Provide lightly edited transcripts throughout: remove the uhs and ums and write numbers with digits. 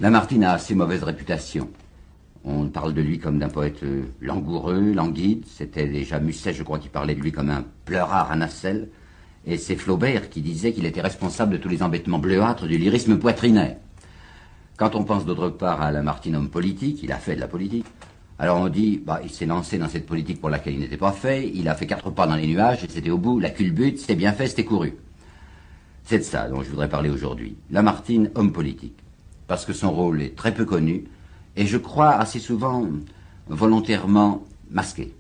Lamartine a assez mauvaise réputation. On parle de lui comme d'un poète langoureux, languide. C'était déjà Musset, je crois, qui parlait de lui comme un pleurard à nacelle. Et c'est Flaubert qui disait qu'il était responsable de tous les embêtements bleuâtres du lyrisme poitrinaire. Quand on pense d'autre part à Lamartine, homme politique, il a fait de la politique. Alors on dit, il s'est lancé dans cette politique pour laquelle il n'était pas fait, il a fait 4 pas dans les nuages, et c'était au bout, la culbute, c'était bien fait, c'était couru. C'est de ça dont je voudrais parler aujourd'hui. Lamartine, homme politique. Parce que son rôle est très peu connu, et je crois assez souvent volontairement masqué.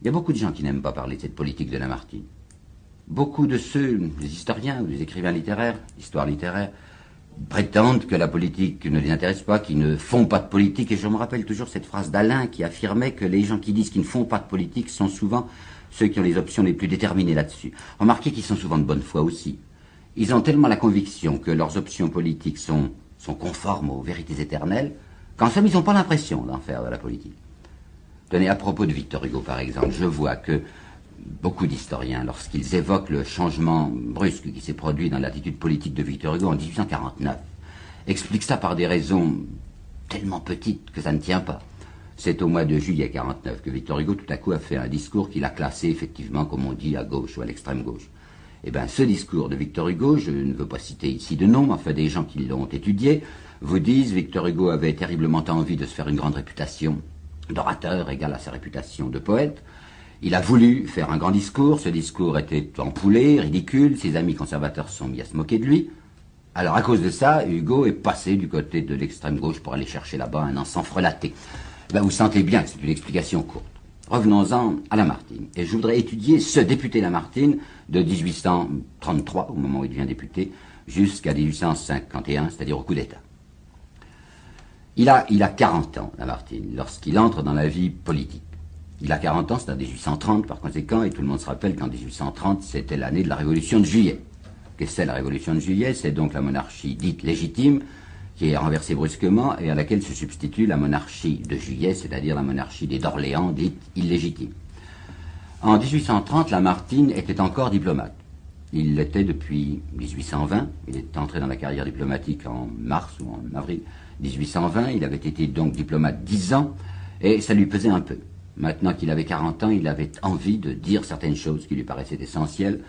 Il y a beaucoup de gens qui n'aiment pas parler de cette politique de Lamartine. Beaucoup de ceux, des historiens ou des écrivains littéraires, histoire littéraire, prétendent que la politique ne les intéresse pas, qu'ils ne font pas de politique, et je me rappelle toujours cette phrase d'Alain qui affirmait que les gens qui disent qu'ils ne font pas de politique sont souvent ceux qui ont les options les plus déterminées là-dessus. Remarquez qu'ils sont souvent de bonne foi aussi. Ils ont tellement la conviction que leurs options politiques sont conformes aux vérités éternelles, qu'en somme ils n'ont pas l'impression d'en faire de la politique. Tenez, à propos de Victor Hugo par exemple, je vois que beaucoup d'historiens, lorsqu'ils évoquent le changement brusque qui s'est produit dans l'attitude politique de Victor Hugo en 1849, expliquent ça par des raisons tellement petites que ça ne tient pas. C'est au mois de juillet 49 que Victor Hugo tout à coup a fait un discours qu'il a classé effectivement, comme on dit, à gauche ou à l'extrême gauche. Eh bien, ce discours de Victor Hugo, je ne veux pas citer ici de nom, enfin des gens qui l'ont étudié, vous disent Victor Hugo avait terriblement envie de se faire une grande réputation d'orateur égale à sa réputation de poète. Il a voulu faire un grand discours, ce discours était empoulé, ridicule, ses amis conservateurs se sont mis à se moquer de lui. Alors à cause de ça, Hugo est passé du côté de l'extrême gauche pour aller chercher là-bas un encens frelaté. Vous sentez bien que c'est une explication courte. Revenons-en à Lamartine. Et je voudrais étudier ce député Lamartine de 1833, au moment où il devient député, jusqu'à 1851, c'est-à-dire au coup d'État. Il a 40 ans, Lamartine, lorsqu'il entre dans la vie politique. Il a 40 ans, c'est en 1830 par conséquent, et tout le monde se rappelle qu'en 1830, c'était l'année de la Révolution de Juillet. Qu'est-ce que c'est la Révolution de Juillet? C'est donc la monarchie dite légitime, qui est renversée brusquement, et à laquelle se substitue la monarchie de Juillet, c'est-à-dire la monarchie des d'Orléans, dite illégitime. En 1830, Lamartine était encore diplomate. Il l'était depuis 1820, il est entré dans la carrière diplomatique en mars ou en avril 1820, il avait été donc diplomate 10 ans, et ça lui pesait un peu. Maintenant qu'il avait 40 ans, il avait envie de dire certaines choses qui lui paraissaient essentielles,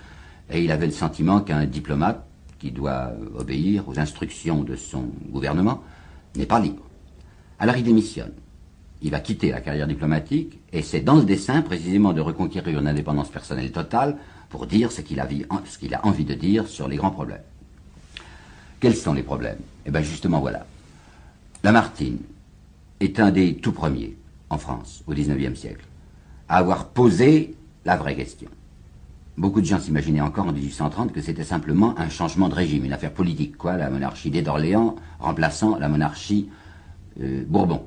et il avait le sentiment qu'un diplomate, qui doit obéir aux instructions de son gouvernement, n'est pas libre. Alors il démissionne. Il va quitter la carrière diplomatique, et c'est dans le dessein précisément de reconquérir une indépendance personnelle totale pour dire ce qu'il a envie de dire sur les grands problèmes. Quels sont les problèmes? Eh bien justement voilà. Lamartine est un des tout premiers en France, au XIXe siècle, à avoir posé la vraie question. Beaucoup de gens s'imaginaient encore en 1830 que c'était simplement un changement de régime, une affaire politique, quoi, la monarchie des d'Orléans remplaçant la monarchie Bourbon.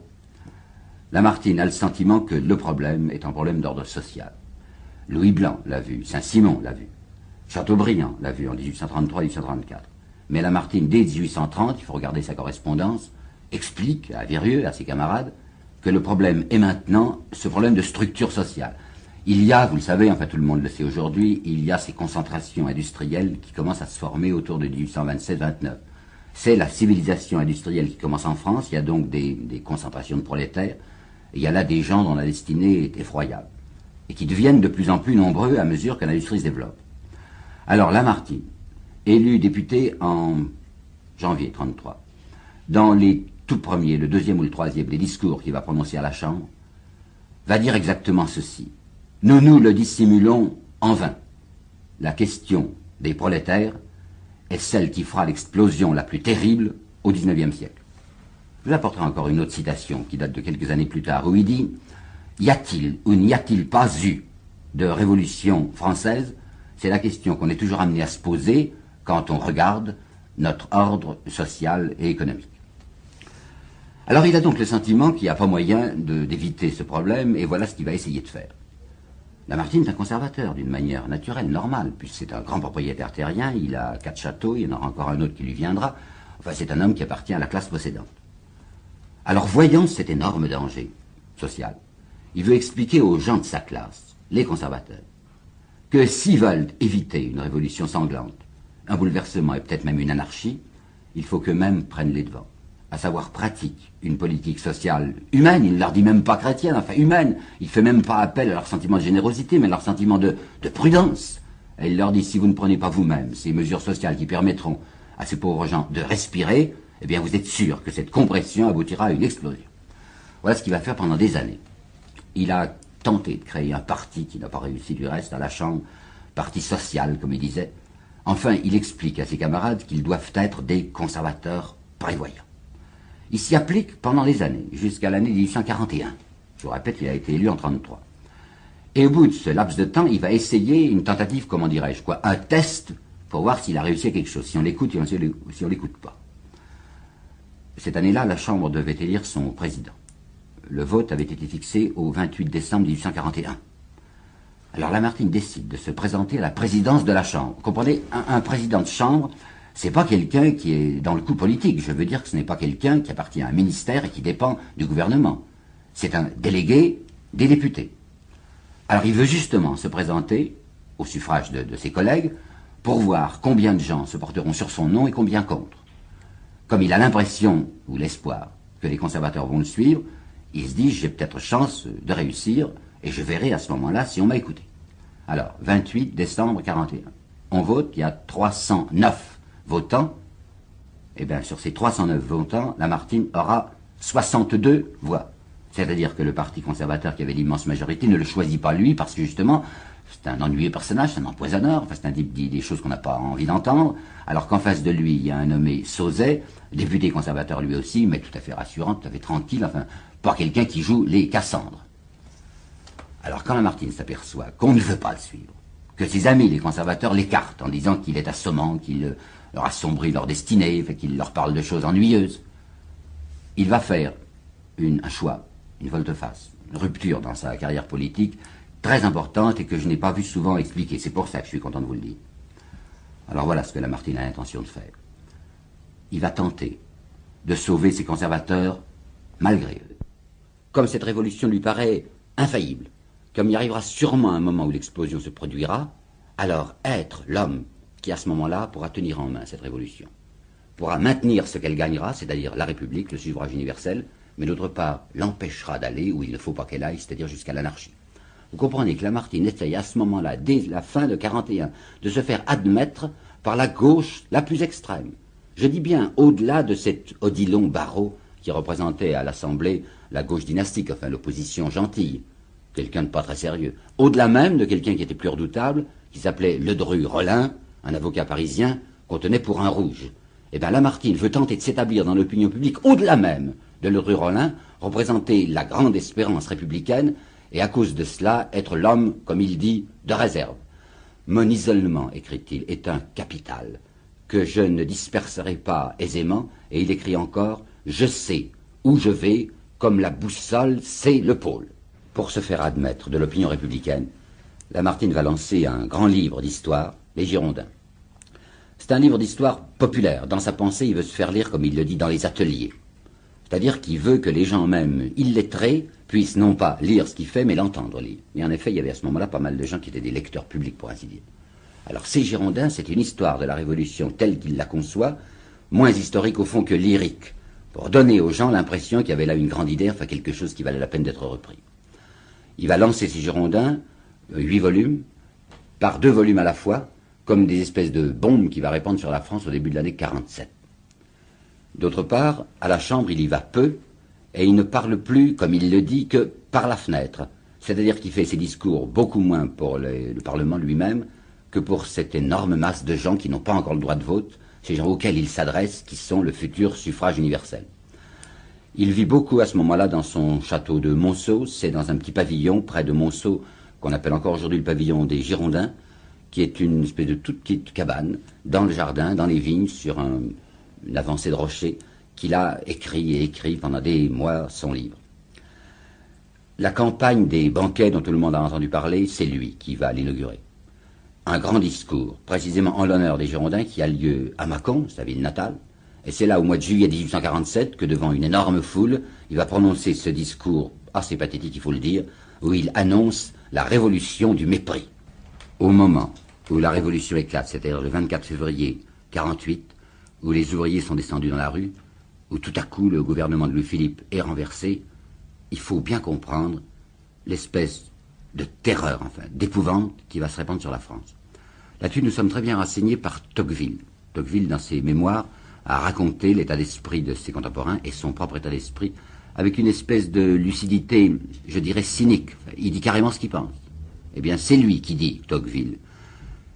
Lamartine a le sentiment que le problème est un problème d'ordre social. Louis Blanc l'a vu, Saint-Simon l'a vu, Chateaubriand l'a vu en 1833-1834. Mais Lamartine, dès 1830, il faut regarder sa correspondance, explique à Virieu, à ses camarades, que le problème est maintenant ce problème de structure sociale. Il y a, vous le savez, enfin tout le monde le sait aujourd'hui, il y a ces concentrations industrielles qui commencent à se former autour de 1827-29. C'est la civilisation industrielle qui commence en France, il y a donc des concentrations de prolétaires, et il y a là des gens dont la destinée est effroyable, et qui deviennent de plus en plus nombreux à mesure que l'industrie se développe. Alors Lamartine, élu député en janvier 1933, dans les tout premiers, le deuxième ou le troisième, les discours qu'il va prononcer à la Chambre, va dire exactement ceci. Nous le dissimulons en vain. La question des prolétaires est celle qui fera l'explosion la plus terrible au XIXe siècle. Je vous apporterai encore une autre citation qui date de quelques années plus tard, où il dit « Y a-t-il ou n'y a-t-il pas eu de révolution française? C'est la question qu'on est toujours amené à se poser quand on regarde notre ordre social et économique. » Alors il a donc le sentiment qu'il n'y a pas moyen d'éviter ce problème, et voilà ce qu'il va essayer de faire. Lamartine est un conservateur, d'une manière naturelle, normale, puisque c'est un grand propriétaire terrien, il a 4 châteaux, il y en aura encore un autre qui lui viendra. Enfin, c'est un homme qui appartient à la classe possédante. Alors, voyant cet énorme danger social, il veut expliquer aux gens de sa classe, les conservateurs, que s'ils veulent éviter une révolution sanglante, un bouleversement et peut-être même une anarchie, il faut qu'eux-mêmes prennent les devants. à savoir pratique, une politique sociale humaine, il ne leur dit même pas chrétienne, enfin humaine, il ne fait même pas appel à leur sentiment de générosité, mais à leur sentiment de prudence. Et il leur dit, si vous ne prenez pas vous-même ces mesures sociales qui permettront à ces pauvres gens de respirer, eh bien vous êtes sûr que cette compression aboutira à une explosion. Voilà ce qu'il va faire pendant des années. Il a tenté de créer un parti qui n'a pas réussi du reste à la Chambre, parti social, comme il disait. Enfin, il explique à ses camarades qu'ils doivent être des conservateurs prévoyants. Il s'y applique pendant des années, jusqu'à l'année 1841. Je vous répète, il a été élu en 1933. Et au bout de ce laps de temps, il va essayer une tentative, comment dirais-je, quoi, un test pour voir s'il a réussi à quelque chose, si on l'écoute ou si on l'écoute pas. Cette année-là, la Chambre devait élire son président. Le vote avait été fixé au 28 décembre 1841. Alors Lamartine décide de se présenter à la présidence de la Chambre. Vous comprenez, un président de Chambre, c'est pas quelqu'un qui est dans le coup politique. Je veux dire que ce n'est pas quelqu'un qui appartient à un ministère et qui dépend du gouvernement. C'est un délégué des députés. Alors il veut justement se présenter au suffrage de ses collègues pour voir combien de gens se porteront sur son nom et combien contre. Comme il a l'impression, ou l'espoir, que les conservateurs vont le suivre, il se dit, j'ai peut-être chance de réussir, et je verrai à ce moment-là si on m'a écouté. Alors, 28 décembre 41. On vote, il y a 309 votants. Eh bien, sur ces 309 votants, Lamartine aura 62 voix. C'est-à-dire que le Parti conservateur, qui avait l'immense majorité, ne le choisit pas lui, parce que justement, c'est un ennuyeux personnage, c'est un empoisonneur, enfin, c'est un type qui dit des choses qu'on n'a pas envie d'entendre, alors qu'en face de lui, il y a un nommé Sauzet, député conservateur lui aussi, mais tout à fait rassurant, tout à fait tranquille, enfin, pas quelqu'un qui joue les Cassandres. Alors quand Lamartine s'aperçoit qu'on ne veut pas le suivre, que ses amis les conservateurs l'écartent en disant qu'il est assommant, qu'il leur assombrit leur destinée, qu'il leur parle de choses ennuyeuses, il va faire un choix, une volte-face, une rupture dans sa carrière politique très importante et que je n'ai pas vu souvent expliquer. C'est pour ça que je suis content de vous le dire. Alors voilà ce que Lamartine a l'intention de faire. Il va tenter de sauver ses conservateurs malgré eux. Comme cette révolution lui paraît infaillible, comme il arrivera sûrement un moment où l'explosion se produira, alors être l'homme qui à ce moment-là pourra tenir en main cette révolution, pourra maintenir ce qu'elle gagnera, c'est-à-dire la République, le suffrage universel, mais d'autre part l'empêchera d'aller où il ne faut pas qu'elle aille, c'est-à-dire jusqu'à l'anarchie. Vous comprenez que Lamartine essaye à ce moment-là, dès la fin de 41, de se faire admettre par la gauche la plus extrême. Je dis bien au-delà de cet Odilon Barrot qui représentait à l'Assemblée la gauche dynastique, enfin l'opposition gentille, quelqu'un de pas très sérieux. Au-delà même de quelqu'un qui était plus redoutable, qui s'appelait Ledru-Rollin, un avocat parisien qu'on tenait pour un rouge. Eh bien Lamartine veut tenter de s'établir dans l'opinion publique, au-delà même de Ledru-Rollin, représenter la grande espérance républicaine, et à cause de cela, être l'homme, comme il dit, de réserve. Mon isolement, écrit-il, est un capital, que je ne disperserai pas aisément, et il écrit encore, je sais où je vais, comme la boussole sait le pôle. Pour se faire admettre de l'opinion républicaine, Lamartine va lancer un grand livre d'histoire, Les Girondins. C'est un livre d'histoire populaire. Dans sa pensée, il veut se faire lire, comme il le dit, dans les ateliers. C'est-à-dire qu'il veut que les gens même illettrés puissent non pas lire ce qu'il fait, mais l'entendre lire. Et en effet, il y avait à ce moment-là pas mal de gens qui étaient des lecteurs publics, pour ainsi dire. Alors, ces Girondins, c'est une histoire de la Révolution telle qu'il la conçoit, moins historique au fond que lyrique, pour donner aux gens l'impression qu'il y avait là une grande idée, enfin quelque chose qui valait la peine d'être repris. Il va lancer ces Girondins, 8 volumes, par 2 volumes à la fois, comme des espèces de bombes qu'il va répandre sur la France au début de l'année 47. D'autre part, à la Chambre, il y va peu, et il ne parle plus, comme il le dit, que par la fenêtre. C'est-à-dire qu'il fait ses discours beaucoup moins pour le Parlement lui-même que pour cette énorme masse de gens qui n'ont pas encore le droit de vote, ces gens auxquels il s'adresse, qui sont le futur suffrage universel. Il vit beaucoup à ce moment-là dans son château de Monceau, c'est dans un petit pavillon près de Monceau, qu'on appelle encore aujourd'hui le pavillon des Girondins, qui est une espèce de toute petite cabane, dans le jardin, dans les vignes, sur une avancée de rocher, qu'il a écrit et écrit pendant des mois son livre. La campagne des banquets dont tout le monde a entendu parler, c'est lui qui va l'inaugurer. Un grand discours, précisément en l'honneur des Girondins, qui a lieu à Mâcon, sa ville natale, et c'est là, au mois de juillet 1847, que devant une énorme foule, il va prononcer ce discours assez pathétique, il faut le dire, où il annonce la révolution du mépris. Au moment où la révolution éclate, c'est-à-dire le 24 février 48, où les ouvriers sont descendus dans la rue, où tout à coup le gouvernement de Louis-Philippe est renversé, il faut bien comprendre l'espèce de terreur, enfin, d'épouvante qui va se répandre sur la France. Là-dessus, nous sommes très bien renseignés par Tocqueville. Tocqueville, dans ses mémoires, a raconté l'état d'esprit de ses contemporains et son propre état d'esprit avec une espèce de lucidité, je dirais, cynique. Enfin, il dit carrément ce qu'il pense. Eh bien, c'est lui qui dit, Tocqueville.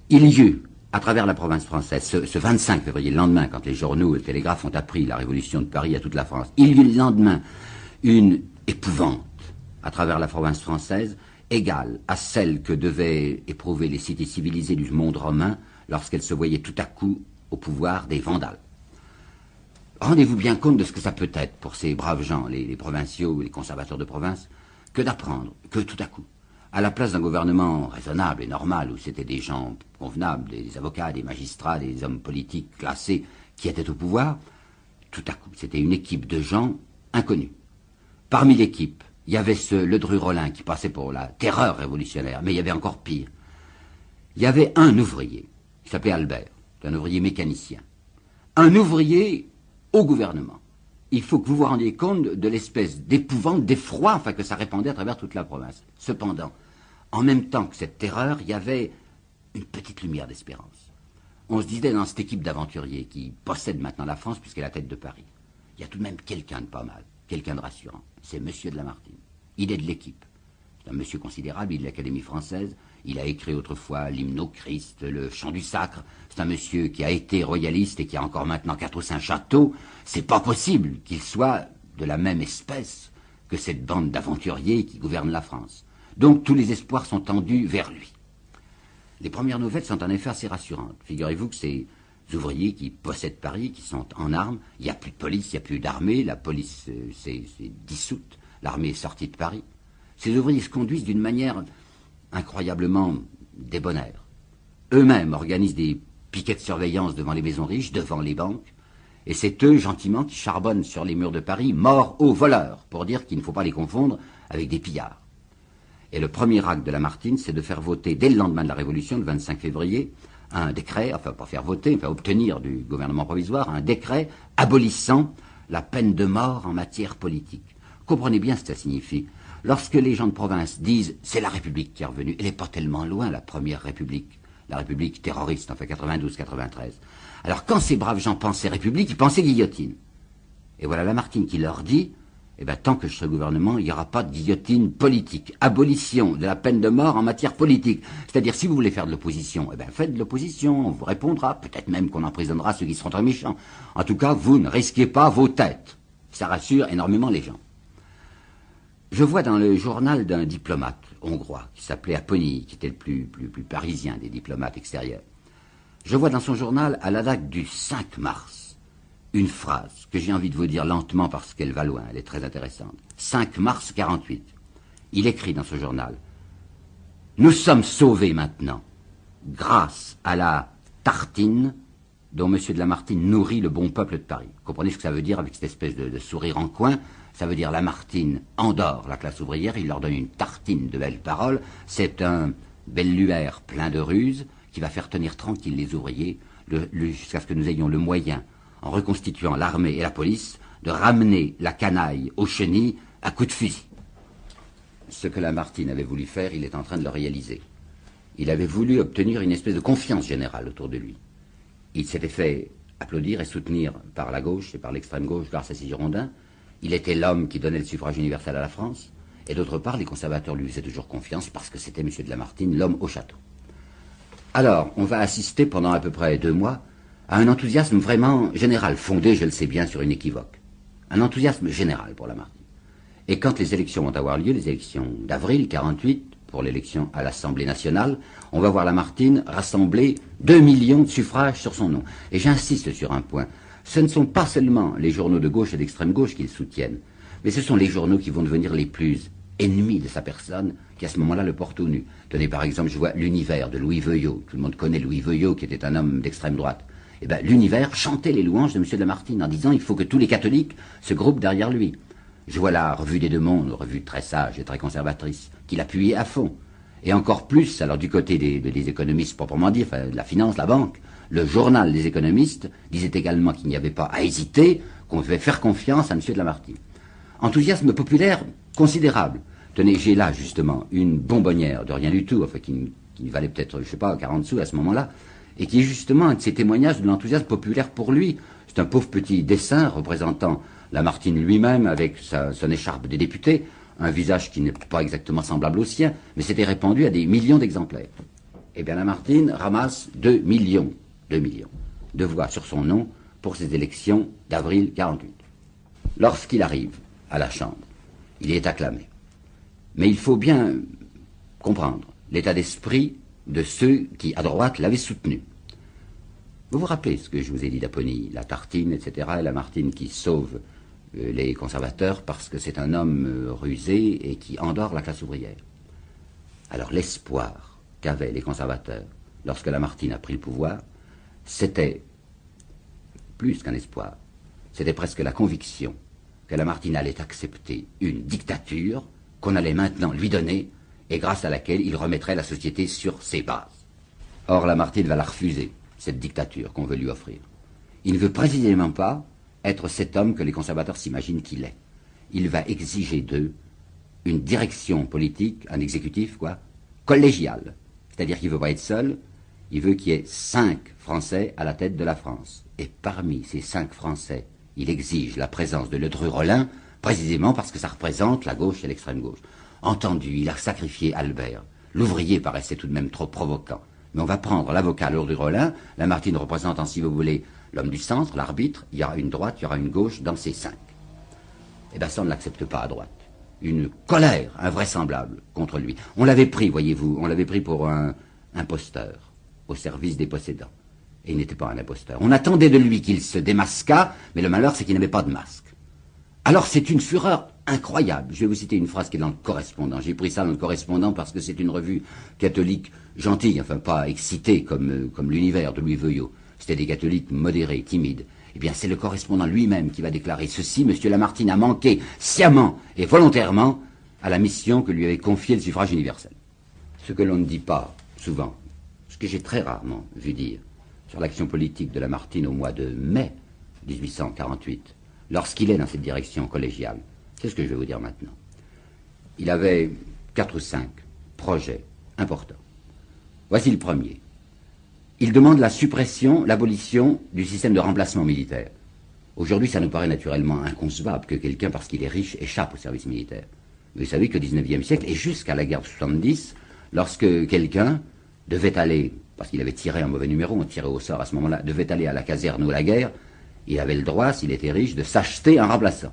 Il y eut, à travers la province française, ce 25 février, le lendemain, quand les journaux et le télégraphe ont appris la révolution de Paris à toute la France, il y eut le lendemain une épouvante à travers la province française, égale à celle que devaient éprouver les cités civilisées du monde romain lorsqu'elles se voyaient tout à coup au pouvoir des Vandales. Rendez-vous bien compte de ce que ça peut être pour ces braves gens, les provinciaux, les conservateurs de province, que d'apprendre que tout à coup, à la place d'un gouvernement raisonnable et normal, où c'était des gens convenables, des avocats, des magistrats, des hommes politiques classés qui étaient au pouvoir, tout à coup, c'était une équipe de gens inconnus. Parmi l'équipe, il y avait ce Ledru-Rollin qui passait pour la terreur révolutionnaire, mais il y avait encore pire. Il y avait un ouvrier, qui s'appelait Albert, un ouvrier mécanicien. Un ouvrier au gouvernement. Il faut que vous vous rendiez compte de l'espèce d'épouvante, d'effroi, enfin, que ça répandait à travers toute la province. Cependant, en même temps que cette terreur, il y avait une petite lumière d'espérance. On se disait dans cette équipe d'aventuriers qui possède maintenant la France, puisqu'elle est la tête de Paris, il y a tout de même quelqu'un de pas mal, quelqu'un de rassurant. C'est Monsieur de Lamartine. Il est de l'équipe. C'est un monsieur considérable, il est de l'Académie française. Il a écrit autrefois l'hymne au Christ, le chant du sacre. C'est un monsieur qui a été royaliste et qui a encore maintenant 4 ou 5 châteaux. C'est pas possible qu'il soit de la même espèce que cette bande d'aventuriers qui gouverne la France. Donc tous les espoirs sont tendus vers lui. Les premières nouvelles sont en effet assez rassurantes. Figurez-vous que ces ouvriers qui possèdent Paris, qui sont en armes, il n'y a plus de police, il n'y a plus d'armée, la police s'est dissoute, l'armée est sortie de Paris. Ces ouvriers se conduisent d'une manière incroyablement débonnaire. Eux-mêmes organisent des piquets de surveillance devant les maisons riches, devant les banques, et c'est eux, gentiment, qui charbonnent sur les murs de Paris, morts aux voleurs, pour dire qu'il ne faut pas les confondre avec des pillards. Et le premier acte de Lamartine, c'est de faire voter, dès le lendemain de la Révolution, le 25 février, un décret, enfin pas faire voter, enfin obtenir du gouvernement provisoire, un décret abolissant la peine de mort en matière politique. Comprenez bien ce que ça signifie. Lorsque les gens de province disent « c'est la République qui est revenue », elle n'est pas tellement loin, la première République, la République terroriste, enfin 92-93. Alors quand ces braves gens pensaient République, ils pensaient guillotine. Et voilà Lamartine qui leur dit « eh bien tant que je serai au gouvernement, il n'y aura pas de guillotine politique. Abolition de la peine de mort en matière politique. C'est-à-dire si vous voulez faire de l'opposition, eh bien faites de l'opposition, on vous répondra, peut-être même qu'on emprisonnera ceux qui seront très méchants. En tout cas, vous ne risquez pas vos têtes. » Ça rassure énormément les gens. Je vois dans le journal d'un diplomate hongrois qui s'appelait Apponyi, qui était le plus parisien des diplomates extérieurs. Je vois dans son journal, à la date du 5 mars, une phrase que j'ai envie de vous dire lentement parce qu'elle va loin, elle est très intéressante. 5 mars 48. Il écrit dans ce journal « Nous sommes sauvés maintenant, grâce à la tartine dont M. de Lamartine nourrit le bon peuple de Paris. » Comprenez ce que ça veut dire avec cette espèce de sourire en coin. Ça veut dire Lamartine endort la classe ouvrière, il leur donne une tartine de belles paroles. C'est un belluaire plein de ruses qui va faire tenir tranquille les ouvriers jusqu'à ce que nous ayons le moyen, en reconstituant l'armée et la police, de ramener la canaille aux chenilles à coups de fusil. Ce que Lamartine avait voulu faire, il est en train de le réaliser. Il avait voulu obtenir une espèce de confiance générale autour de lui. Il s'était fait applaudir et soutenir par la gauche et par l'extrême gauche grâce à ses Girondins. Il était l'homme qui donnait le suffrage universel à la France. Et d'autre part, les conservateurs lui faisaient toujours confiance parce que c'était M. de Lamartine, l'homme au château. Alors, on va assister pendant à peu près 2 mois à un enthousiasme vraiment général, fondé, je le sais bien, sur une équivoque. Un enthousiasme général pour Lamartine. Et quand les élections vont avoir lieu, les élections d'avril 48, pour l'élection à l'Assemblée nationale, on va voir Lamartine rassembler 2 millions de suffrages sur son nom. Et j'insiste sur un point. Ce ne sont pas seulement les journaux de gauche et d'extrême gauche qui le soutiennent, mais ce sont les journaux qui vont devenir les plus ennemis de sa personne, qui à ce moment-là le portent au nu. Tenez par exemple, je vois l'Univers de Louis Veuillot. Tout le monde connaît Louis Veuillot, qui était un homme d'extrême droite. Eh bien, l'Univers chantait les louanges de M. de Lamartine en disant il faut que tous les catholiques se groupent derrière lui. Je vois la Revue des Deux Mondes, revue très sage et très conservatrice, qui l'appuyait à fond. Et encore plus, alors du côté des économistes proprement dit, enfin, de la finance, la banque, le journal des économistes disait également qu'il n'y avait pas à hésiter qu'on devait faire confiance à M. de Lamartine. Enthousiasme populaire considérable. Tenez, j'ai là, justement, une bonbonnière de rien du tout, enfin, qui valait peut-être, je sais pas, 40 sous à ce moment-là, et qui est justement un de ces témoignages de l'enthousiasme populaire pour lui. C'est un pauvre petit dessin représentant Lamartine lui-même avec son écharpe des députés, un visage qui n'est pas exactement semblable au sien, mais c'était répandu à des millions d'exemplaires. Eh bien, Lamartine ramasse 2 millions de voix sur son nom pour ces élections d'avril 48. Lorsqu'il arrive à la Chambre, il est acclamé. Mais il faut bien comprendre l'état d'esprit de ceux qui, à droite, l'avaient soutenu. Vous vous rappelez ce que je vous ai dit d'Apponie, la tartine, etc., et Lamartine qui sauve les conservateurs parce que c'est un homme rusé et qui endort la classe ouvrière. Alors l'espoir qu'avaient les conservateurs lorsque Lamartine a pris le pouvoir, c'était plus qu'un espoir, c'était presque la conviction que Lamartine allait accepter une dictature qu'on allait maintenant lui donner et grâce à laquelle il remettrait la société sur ses bases. Or, Lamartine va la refuser, cette dictature qu'on veut lui offrir. Il ne veut précisément pas être cet homme que les conservateurs s'imaginent qu'il est. Il va exiger d'eux une direction politique, un exécutif, collégial. C'est-à-dire qu'il ne veut pas être seul, il veut qu'il y ait 5 Français à la tête de la France. Et parmi ces 5 Français, il exige la présence de Ledru-Rollin, précisément parce que ça représente la gauche et l'extrême gauche. Entendu, il a sacrifié Albert. L'ouvrier paraissait tout de même trop provoquant. Mais on va prendre l'avocat Ledru-Rollin, Lamartine représentant, si vous voulez, l'homme du centre, l'arbitre, il y aura une droite, il y aura une gauche dans ces 5. Eh bien ça, on ne l'accepte pas à droite. Une colère invraisemblable contre lui. On l'avait pris, voyez-vous, on l'avait pris pour un imposteur au service des possédants. Et il n'était pas un imposteur. On attendait de lui qu'il se démasquât, mais le malheur, c'est qu'il n'avait pas de masque. Alors c'est une fureur incroyable. Je vais vous citer une phrase qui est dans le Correspondant. J'ai pris ça dans le Correspondant parce que c'est une revue catholique gentille, enfin pas excitée comme l'Univers de Louis Veuillot. C'était des catholiques modérés, timides. Eh bien, c'est le Correspondant lui-même qui va déclarer ceci. M. Lamartine a manqué sciemment et volontairement à la mission que lui avait confiée le suffrage universel. Ce que l'on ne dit pas souvent, ce que j'ai très rarement vu dire sur l'action politique de Lamartine au mois de mai 1848, lorsqu'il est dans cette direction collégiale, c'est ce que je vais vous dire maintenant. Il avait 4 ou 5 projets importants. Voici le premier. Il demande la suppression, l'abolition du système de remplacement militaire. Aujourd'hui, ça nous paraît naturellement inconcevable que quelqu'un, parce qu'il est riche, échappe au service militaire. Vous savez qu'au XIXe siècle, et jusqu'à la guerre de 70, lorsque quelqu'un devait aller, parce qu'il avait tiré un mauvais numéro, on tirait au sort à ce moment-là, devait aller à la caserne ou à la guerre, il avait le droit, s'il était riche, de s'acheter un remplaçant.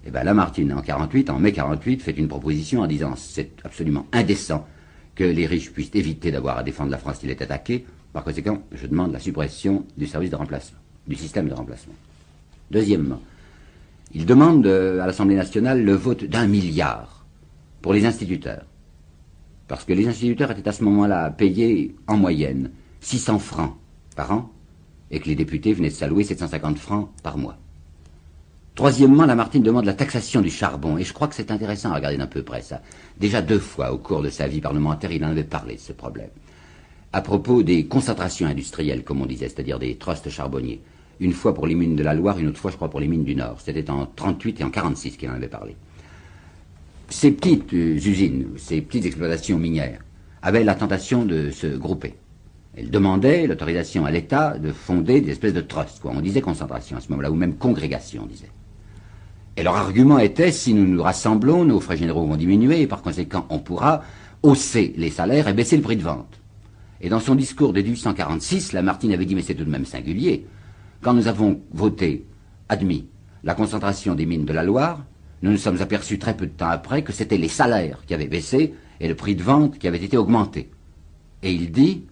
Et bien Lamartine, en mai 48, fait une proposition en disant c'est absolument indécent que les riches puissent éviter d'avoir à défendre la France s'il est attaqué. Par conséquent, je demande la suppression du service de remplacement, du système de remplacement. Deuxièmement, il demande à l'Assemblée nationale le vote d'1 milliard pour les instituteurs. Parce que les instituteurs étaient à ce moment-là payés en moyenne 600 francs par an et que les députés venaient de s'allouer 750 francs par mois. Troisièmement, Lamartine demande la taxation du charbon, et je crois que c'est intéressant à regarder d'un peu près ça. Déjà 2 fois au cours de sa vie parlementaire, il en avait parlé de ce problème. À propos des concentrations industrielles, comme on disait, c'est-à-dire des trusts charbonniers. Une fois pour les mines de la Loire, une autre fois, je crois, pour les mines du Nord. C'était en 38 et en 46 qu'il en avait parlé. Ces petites usines, ces petites exploitations minières, avaient la tentation de se grouper. Elles demandaient l'autorisation à l'État de fonder des espèces de trusts, On disait concentration à ce moment-là, ou même congrégation, on disait. Et leur argument était, si nous nous rassemblons, nos frais généraux vont diminuer, et par conséquent, on pourra hausser les salaires et baisser le prix de vente. Et dans son discours de 1846, Lamartine avait dit, mais c'est tout de même singulier, quand nous avons admis la concentration des mines de la Loire, nous nous sommes aperçus très peu de temps après que c'était les salaires qui avaient baissé et le prix de vente qui avait été augmenté. Et il dit,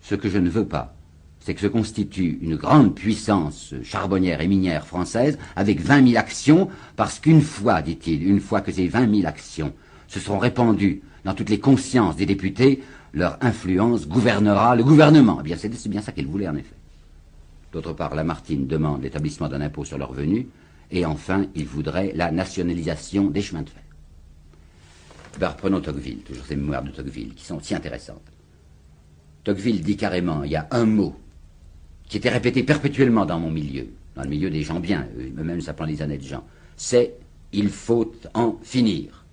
ce que je ne veux pas, c'est que se constitue une grande puissance charbonnière et minière française avec 20 000 actions, parce qu'une fois, dit-il, une fois que ces 20 000 actions se seront répandues dans toutes les consciences des députés, leur influence gouvernera le gouvernement. Eh bien, c'est bien ça qu'il voulait, en effet. D'autre part, Lamartine demande l'établissement d'un impôt sur le revenu, et enfin, il voudrait la nationalisation des chemins de fer. Ben, reprenons Tocqueville, toujours ces mémoires de Tocqueville, qui sont si intéressantes. Tocqueville dit carrément, il y a un mot qui était répété perpétuellement dans mon milieu, dans le milieu des gens bien, eux-mêmes s'appelant les honnêtes gens, c'est « il faut en finir ».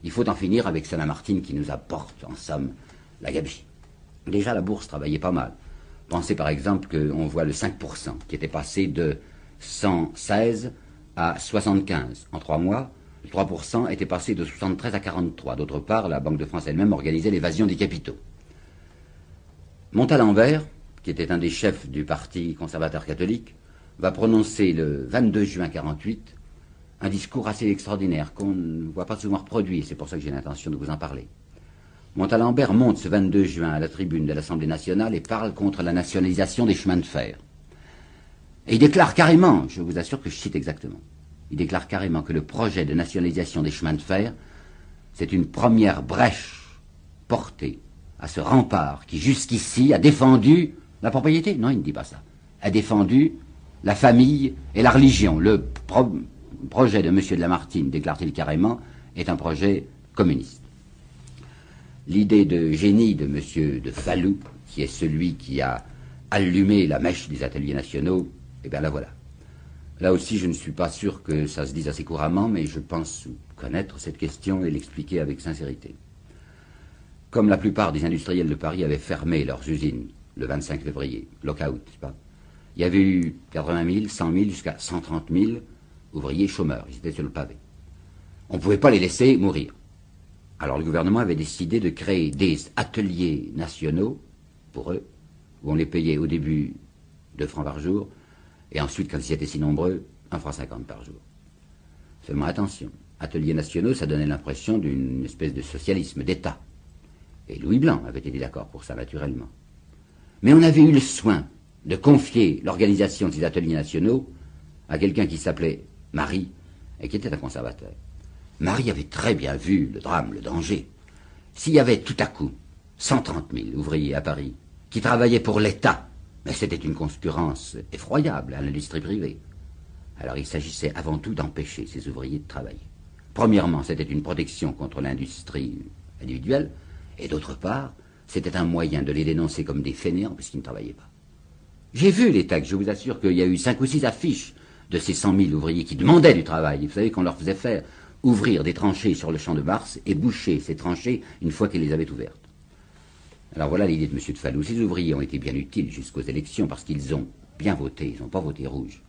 Il faut en finir avec ce Lamartine qui nous apporte, en somme, la gabegie. Déjà, la bourse travaillait pas mal. Pensez par exemple qu'on voit le 5% qui était passé de 116 à 75 en 3 mois. Le 3% était passé de 73 à 43. D'autre part, la Banque de France elle-même organisait l'évasion des capitaux. Montalembert, qui était un des chefs du Parti conservateur catholique, va prononcer le 22 juin 1948 un discours assez extraordinaire qu'on ne voit pas souvent reproduit, c'est pour ça que j'ai l'intention de vous en parler. Montalembert monte ce 22 juin à la tribune de l'Assemblée nationale et parle contre la nationalisation des chemins de fer. Et il déclare carrément, je vous assure que je cite exactement, il déclare carrément que le projet de nationalisation des chemins de fer, c'est une première brèche portée à ce rempart qui jusqu'ici a défendu la propriété. Non, il ne dit pas ça. A défendu la famille et la religion. Le projet de M. de Lamartine, déclare-t-il carrément, est un projet communiste. L'idée de génie de M. de Falloux, qui est celui qui a allumé la mèche des ateliers nationaux, eh bien la voilà. Là aussi, je ne suis pas sûr que ça se dise assez couramment, mais je pense connaître cette question et l'expliquer avec sincérité. Comme la plupart des industriels de Paris avaient fermé leurs usines le 25 février, lockout, n'est-ce pas, il y avait eu 80 000, 100 000, jusqu'à 130 000 ouvriers chômeurs. Ils étaient sur le pavé. On ne pouvait pas les laisser mourir. Alors le gouvernement avait décidé de créer des ateliers nationaux pour eux, où on les payait au début 2 francs par jour, et ensuite, quand ils étaient si nombreux, 1,50 franc par jour. Seulement attention, ateliers nationaux, ça donnait l'impression d'une espèce de socialisme d'État. Et Louis Blanc avait été d'accord pour ça, naturellement. Mais on avait eu le soin de confier l'organisation de ces ateliers nationaux à quelqu'un qui s'appelait Marie, et qui était un conservateur. Marie avait très bien vu le drame, le danger. S'il y avait tout à coup 130 000 ouvriers à Paris qui travaillaient pour l'État, mais c'était une concurrence effroyable à l'industrie privée. Alors il s'agissait avant tout d'empêcher ces ouvriers de travailler. Premièrement, c'était une protection contre l'industrie individuelle, et d'autre part, c'était un moyen de les dénoncer comme des fainéants puisqu'ils ne travaillaient pas. J'ai vu les textes, je vous assure qu'il y a eu 5 ou 6 affiches de ces 100 000 ouvriers qui demandaient du travail. Vous savez qu'on leur faisait faire ouvrir des tranchées sur le champ de Mars et boucher ces tranchées une fois qu'ils les avaient ouvertes. Alors voilà l'idée de M. de Falloux. Ces ouvriers ont été bien utiles jusqu'aux élections parce qu'ils ont bien voté, ils n'ont pas voté rouge.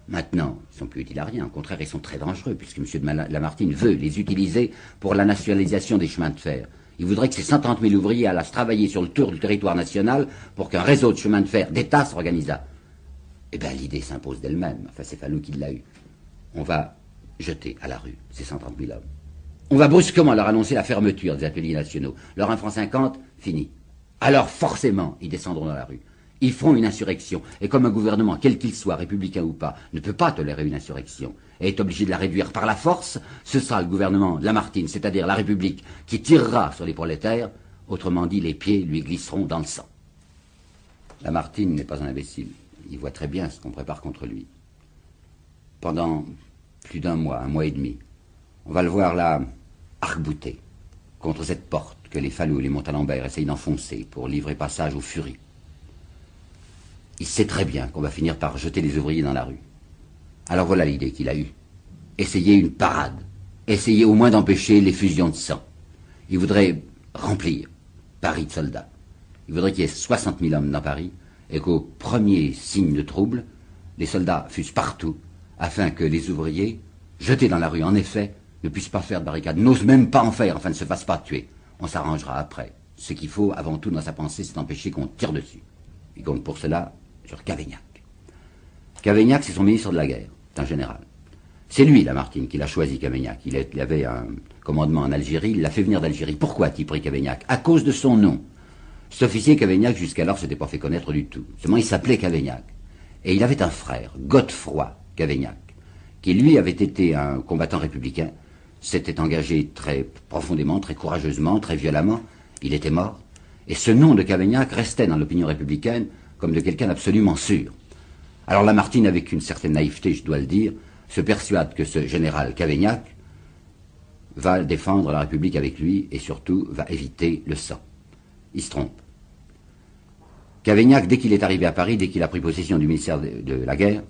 Maintenant, ils ne sont plus utiles à rien. Au contraire, ils sont très dangereux puisque M. de Lamartine veut les utiliser pour la nationalisation des chemins de fer. Il voudrait que ces 130 000 ouvriers allassent travailler sur le tour du territoire national pour qu'un réseau de chemins de fer d'État s'organisât. Eh bien, l'idée s'impose d'elle-même. Enfin, c'est Falloux qui l'a eu. On va jeter à la rue ces 130 000 hommes. On va brusquement leur annoncer la fermeture des ateliers nationaux. Leur 1,50 franc, fini. Alors, forcément, ils descendront dans la rue. Ils feront une insurrection. Et comme un gouvernement, quel qu'il soit, républicain ou pas, ne peut pas tolérer une insurrection et est obligé de la réduire par la force, ce sera le gouvernement de Lamartine, c'est-à-dire la République, qui tirera sur les prolétaires. Autrement dit, les pieds lui glisseront dans le sang. Lamartine n'est pas un imbécile. Il voit très bien ce qu'on prépare contre lui. Pendant plus d'1 mois, 1 mois et demi, on va le voir là, arc-bouté, contre cette porte que les Falloux et les Montalembert essayent d'enfoncer pour livrer passage aux furies. Il sait très bien qu'on va finir par jeter les ouvriers dans la rue. Alors voilà l'idée qu'il a eue. Essayer une parade. Essayer au moins d'empêcher l'effusion de sang. Il voudrait remplir Paris de soldats. Il voudrait qu'il y ait 60 000 hommes dans Paris et qu'au premier signe de trouble, les soldats fussent partout afin que les ouvriers, jetés dans la rue en effet, ne puissent pas faire de barricades, n'osent même pas en faire, enfin ne se fassent pas tuer. On s'arrangera après. Ce qu'il faut avant tout dans sa pensée, c'est empêcher qu'on tire dessus. Il compte pour cela sur Cavaignac. Cavaignac, c'est son ministre de la guerre, c'est un général. C'est lui, Lamartine, qui l'a choisi, Cavaignac. Il avait un commandement en Algérie, il l'a fait venir d'Algérie. Pourquoi a-t-il pris Cavaignac? À cause de son nom. Cet officier Cavaignac, jusqu'alors, s'était pas fait connaître du tout. Seulement, il s'appelait Cavaignac. Et il avait un frère, Godefroy Cavaignac, qui lui avait été un combattant républicain, s'était engagé très profondément, très courageusement, très violemment. Il était mort. Et ce nom de Cavaignac restait dans l'opinion républicaine comme de quelqu'un d'absolument sûr. Alors Lamartine, avec une certaine naïveté, je dois le dire, se persuade que ce général Cavaignac va défendre la République avec lui et surtout va éviter le sang. Il se trompe. Cavaignac, dès qu'il est arrivé à Paris, dès qu'il a pris possession du ministère de la guerre,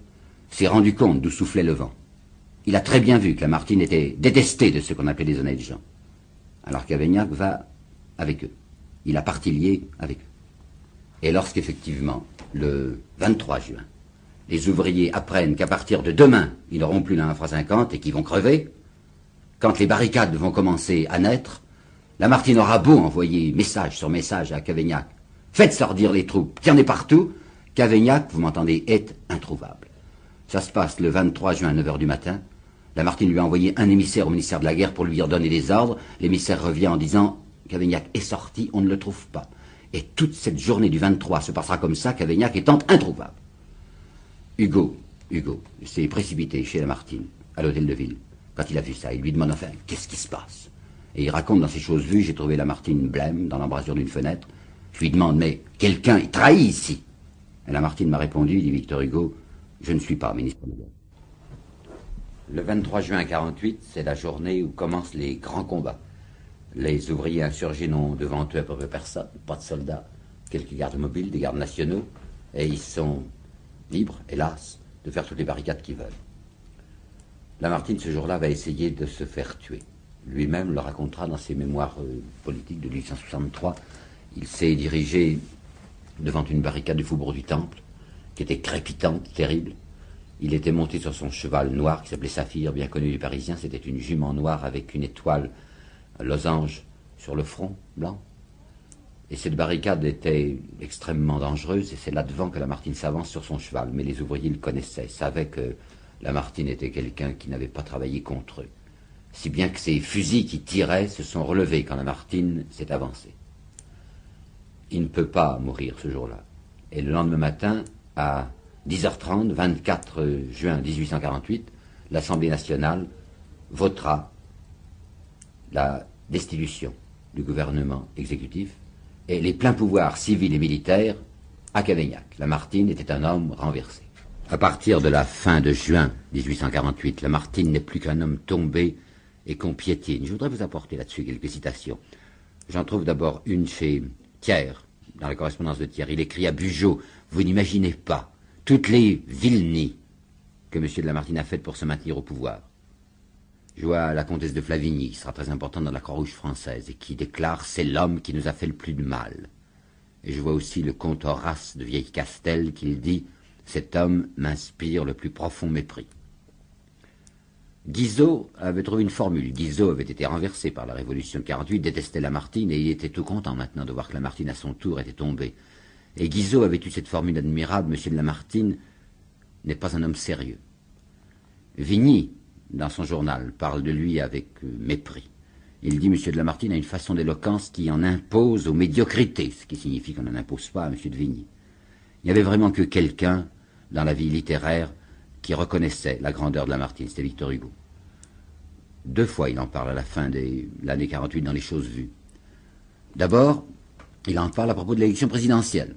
s'est rendu compte d'où soufflait le vent. Il a très bien vu que Lamartine était détesté de ce qu'on appelait les honnêtes gens. Alors Cavaignac va avec eux. Il a partie liée avec eux. Et lorsqu'effectivement, le 23 juin, les ouvriers apprennent qu'à partir de demain, ils n'auront plus la 1 franc 50 et qu'ils vont crever, quand les barricades vont commencer à naître, Lamartine aura beau envoyer message sur message à Cavaignac, faites sortir les troupes, qu'il y en ait partout, Cavaignac, vous m'entendez, est introuvable. Ça se passe le 23 juin à 9 h du matin. Lamartine lui a envoyé un émissaire au ministère de la Guerre pour lui redonner des ordres. L'émissaire revient en disant « Cavaignac est sorti, on ne le trouve pas ». Et toute cette journée du 23 se passera comme ça, Cavaignac étant introuvable. Hugo s'est précipité chez Lamartine, à l'hôtel de ville. Quand il a vu ça, il lui demande enfin « Qu'est-ce qui se passe ?» Et il raconte dans ses choses vues « J'ai trouvé Lamartine blême dans l'embrasure d'une fenêtre. Je lui demande « Mais quelqu'un est trahi ici ?» Et Lamartine m'a répondu, dit Victor Hugo, « Je ne suis pas ministre de la Guerre. » Le 23 juin 1948, c'est la journée où commencent les grands combats. Les ouvriers insurgés n'ont devant eux à peu près personne, pas de soldats, quelques gardes mobiles, des gardes nationaux, et ils sont libres, hélas, de faire toutes les barricades qu'ils veulent. Lamartine, ce jour-là, va essayer de se faire tuer. Lui-même le racontera dans ses mémoires politiques de 1863. Il s'est dirigé devant une barricade du faubourg du Temple, qui était crépitante, terrible. Il était monté sur son cheval noir, qui s'appelait Saphir, bien connu des Parisiens. C'était une jument noire avec une étoile losange sur le front blanc. Et cette barricade était extrêmement dangereuse, et c'est là devant que Lamartine s'avance sur son cheval. Mais les ouvriers le connaissaient, savaient que Lamartine était quelqu'un qui n'avait pas travaillé contre eux. Si bien que ces fusils qui tiraient se sont relevés quand Lamartine s'est avancé. Il ne peut pas mourir ce jour-là. Et le lendemain matin, à 10 h 30, 24 juin 1848, l'Assemblée nationale votera la destitution du gouvernement exécutif et les pleins pouvoirs civils et militaires à Cavaignac. Lamartine était un homme renversé. À partir de la fin de juin 1848, Lamartine n'est plus qu'un homme tombé et qu'on piétine. Je voudrais vous apporter là-dessus quelques citations. J'en trouve d'abord une chez Thiers, dans la correspondance de Thiers. Il écrit à Bugeaud, « Vous n'imaginez pas toutes les vilenies que M. de Lamartine a faites pour se maintenir au pouvoir. » Je vois la comtesse de Flavigny, qui sera très importante dans la Croix-Rouge française, et qui déclare « C'est l'homme qui nous a fait le plus de mal. » Et je vois aussi le comte Horace de Vieille-Castel, qui dit « Cet homme m'inspire le plus profond mépris. » Guizot avait trouvé une formule. Guizot avait été renversé par la Révolution de 48, détestait Lamartine, et il était tout content maintenant de voir que Lamartine, à son tour, était tombé. Et Guizot avait eu cette formule admirable, M. de Lamartine n'est pas un homme sérieux. Vigny, dans son journal, parle de lui avec mépris. Il dit, M. de Lamartine a une façon d'éloquence qui en impose aux médiocrités, ce qui signifie qu'on n'en impose pas à M. de Vigny. Il n'y avait vraiment que quelqu'un, dans la vie littéraire, qui reconnaissait la grandeur de Lamartine, c'était Victor Hugo. 2 fois il en parle à la fin de l'année 48 dans les choses vues. D'abord, il en parle à propos de l'élection présidentielle.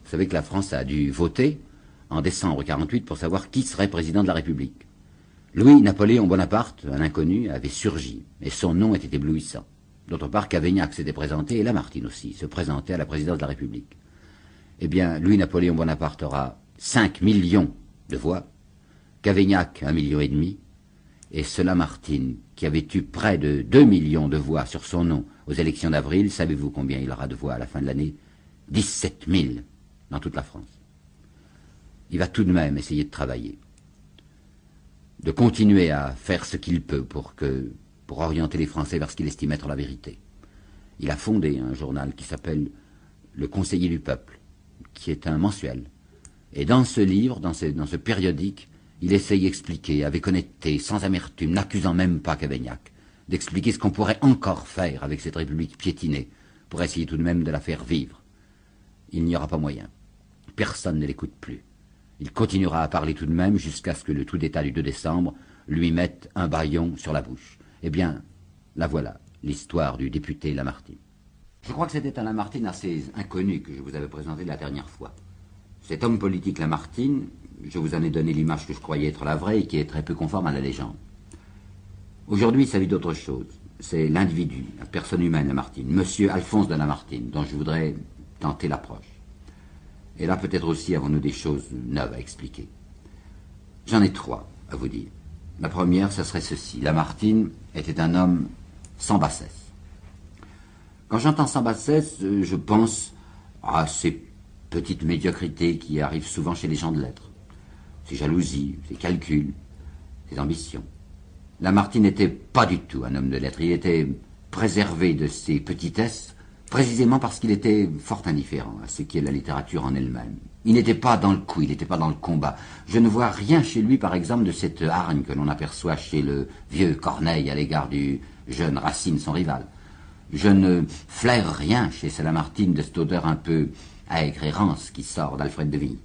Vous savez que la France a dû voter en décembre 48 pour savoir qui serait président de la République. Louis-Napoléon Bonaparte, un inconnu, avait surgi, et son nom était éblouissant. D'autre part, Cavaignac s'était présenté, et Lamartine aussi, se présentait à la présidence de la République. Eh bien, Louis-Napoléon Bonaparte aura 5 millions de voix, Cavaignac 1,5 million, et ce Lamartine, qui avait eu près de 2 millions de voix sur son nom aux élections d'avril, savez-vous combien il aura de voix à la fin de l'année? 17 000 dans toute la France. Il va tout de même essayer de travailler, de continuer à faire ce qu'il peut pour orienter les Français vers ce qu'il estime être la vérité. Il a fondé un journal qui s'appelle Le Conseiller du Peuple, qui est un mensuel. Et dans ce livre, dans ce périodique, il essaye d'expliquer avec honnêteté, sans amertume, n'accusant même pas Cavaignac, d'expliquer ce qu'on pourrait encore faire avec cette République piétinée, pour essayer tout de même de la faire vivre. Il n'y aura pas moyen. Personne ne l'écoute plus. Il continuera à parler tout de même jusqu'à ce que le coup d'État du 2 décembre lui mette un bâillon sur la bouche. Eh bien, la voilà, l'histoire du député Lamartine. Je crois que c'était un Lamartine assez inconnu que je vous avais présenté la dernière fois. Cet homme politique Lamartine, je vous en ai donné l'image que je croyais être la vraie et qui est très peu conforme à la légende. Aujourd'hui, il s'agit d'autre chose. C'est l'individu, la personne humaine Lamartine, Monsieur Alphonse de Lamartine, dont je voudrais tenter l'approche. Et là, peut-être aussi avons-nous des choses neuves à expliquer. J'en ai trois à vous dire. La première, ce serait ceci. Lamartine était un homme sans bassesse. Quand j'entends sans bassesse, je pense à ces petites médiocrités qui arrivent souvent chez les gens de lettres. Ces jalousies, ces calculs, ces ambitions. Lamartine n'était pas du tout un homme de lettres. Il était préservé de ces petitesses, précisément parce qu'il était fort indifférent à ce qu'est la littérature en elle-même. Il n'était pas dans le coup, il n'était pas dans le combat. Je ne vois rien chez lui, par exemple, de cette hargne que l'on aperçoit chez le vieux Corneille à l'égard du jeune Racine, son rival. Je ne flaire rien chez Lamartine de cette odeur un peu aigre et rance qui sort d'Alfred de Vigny.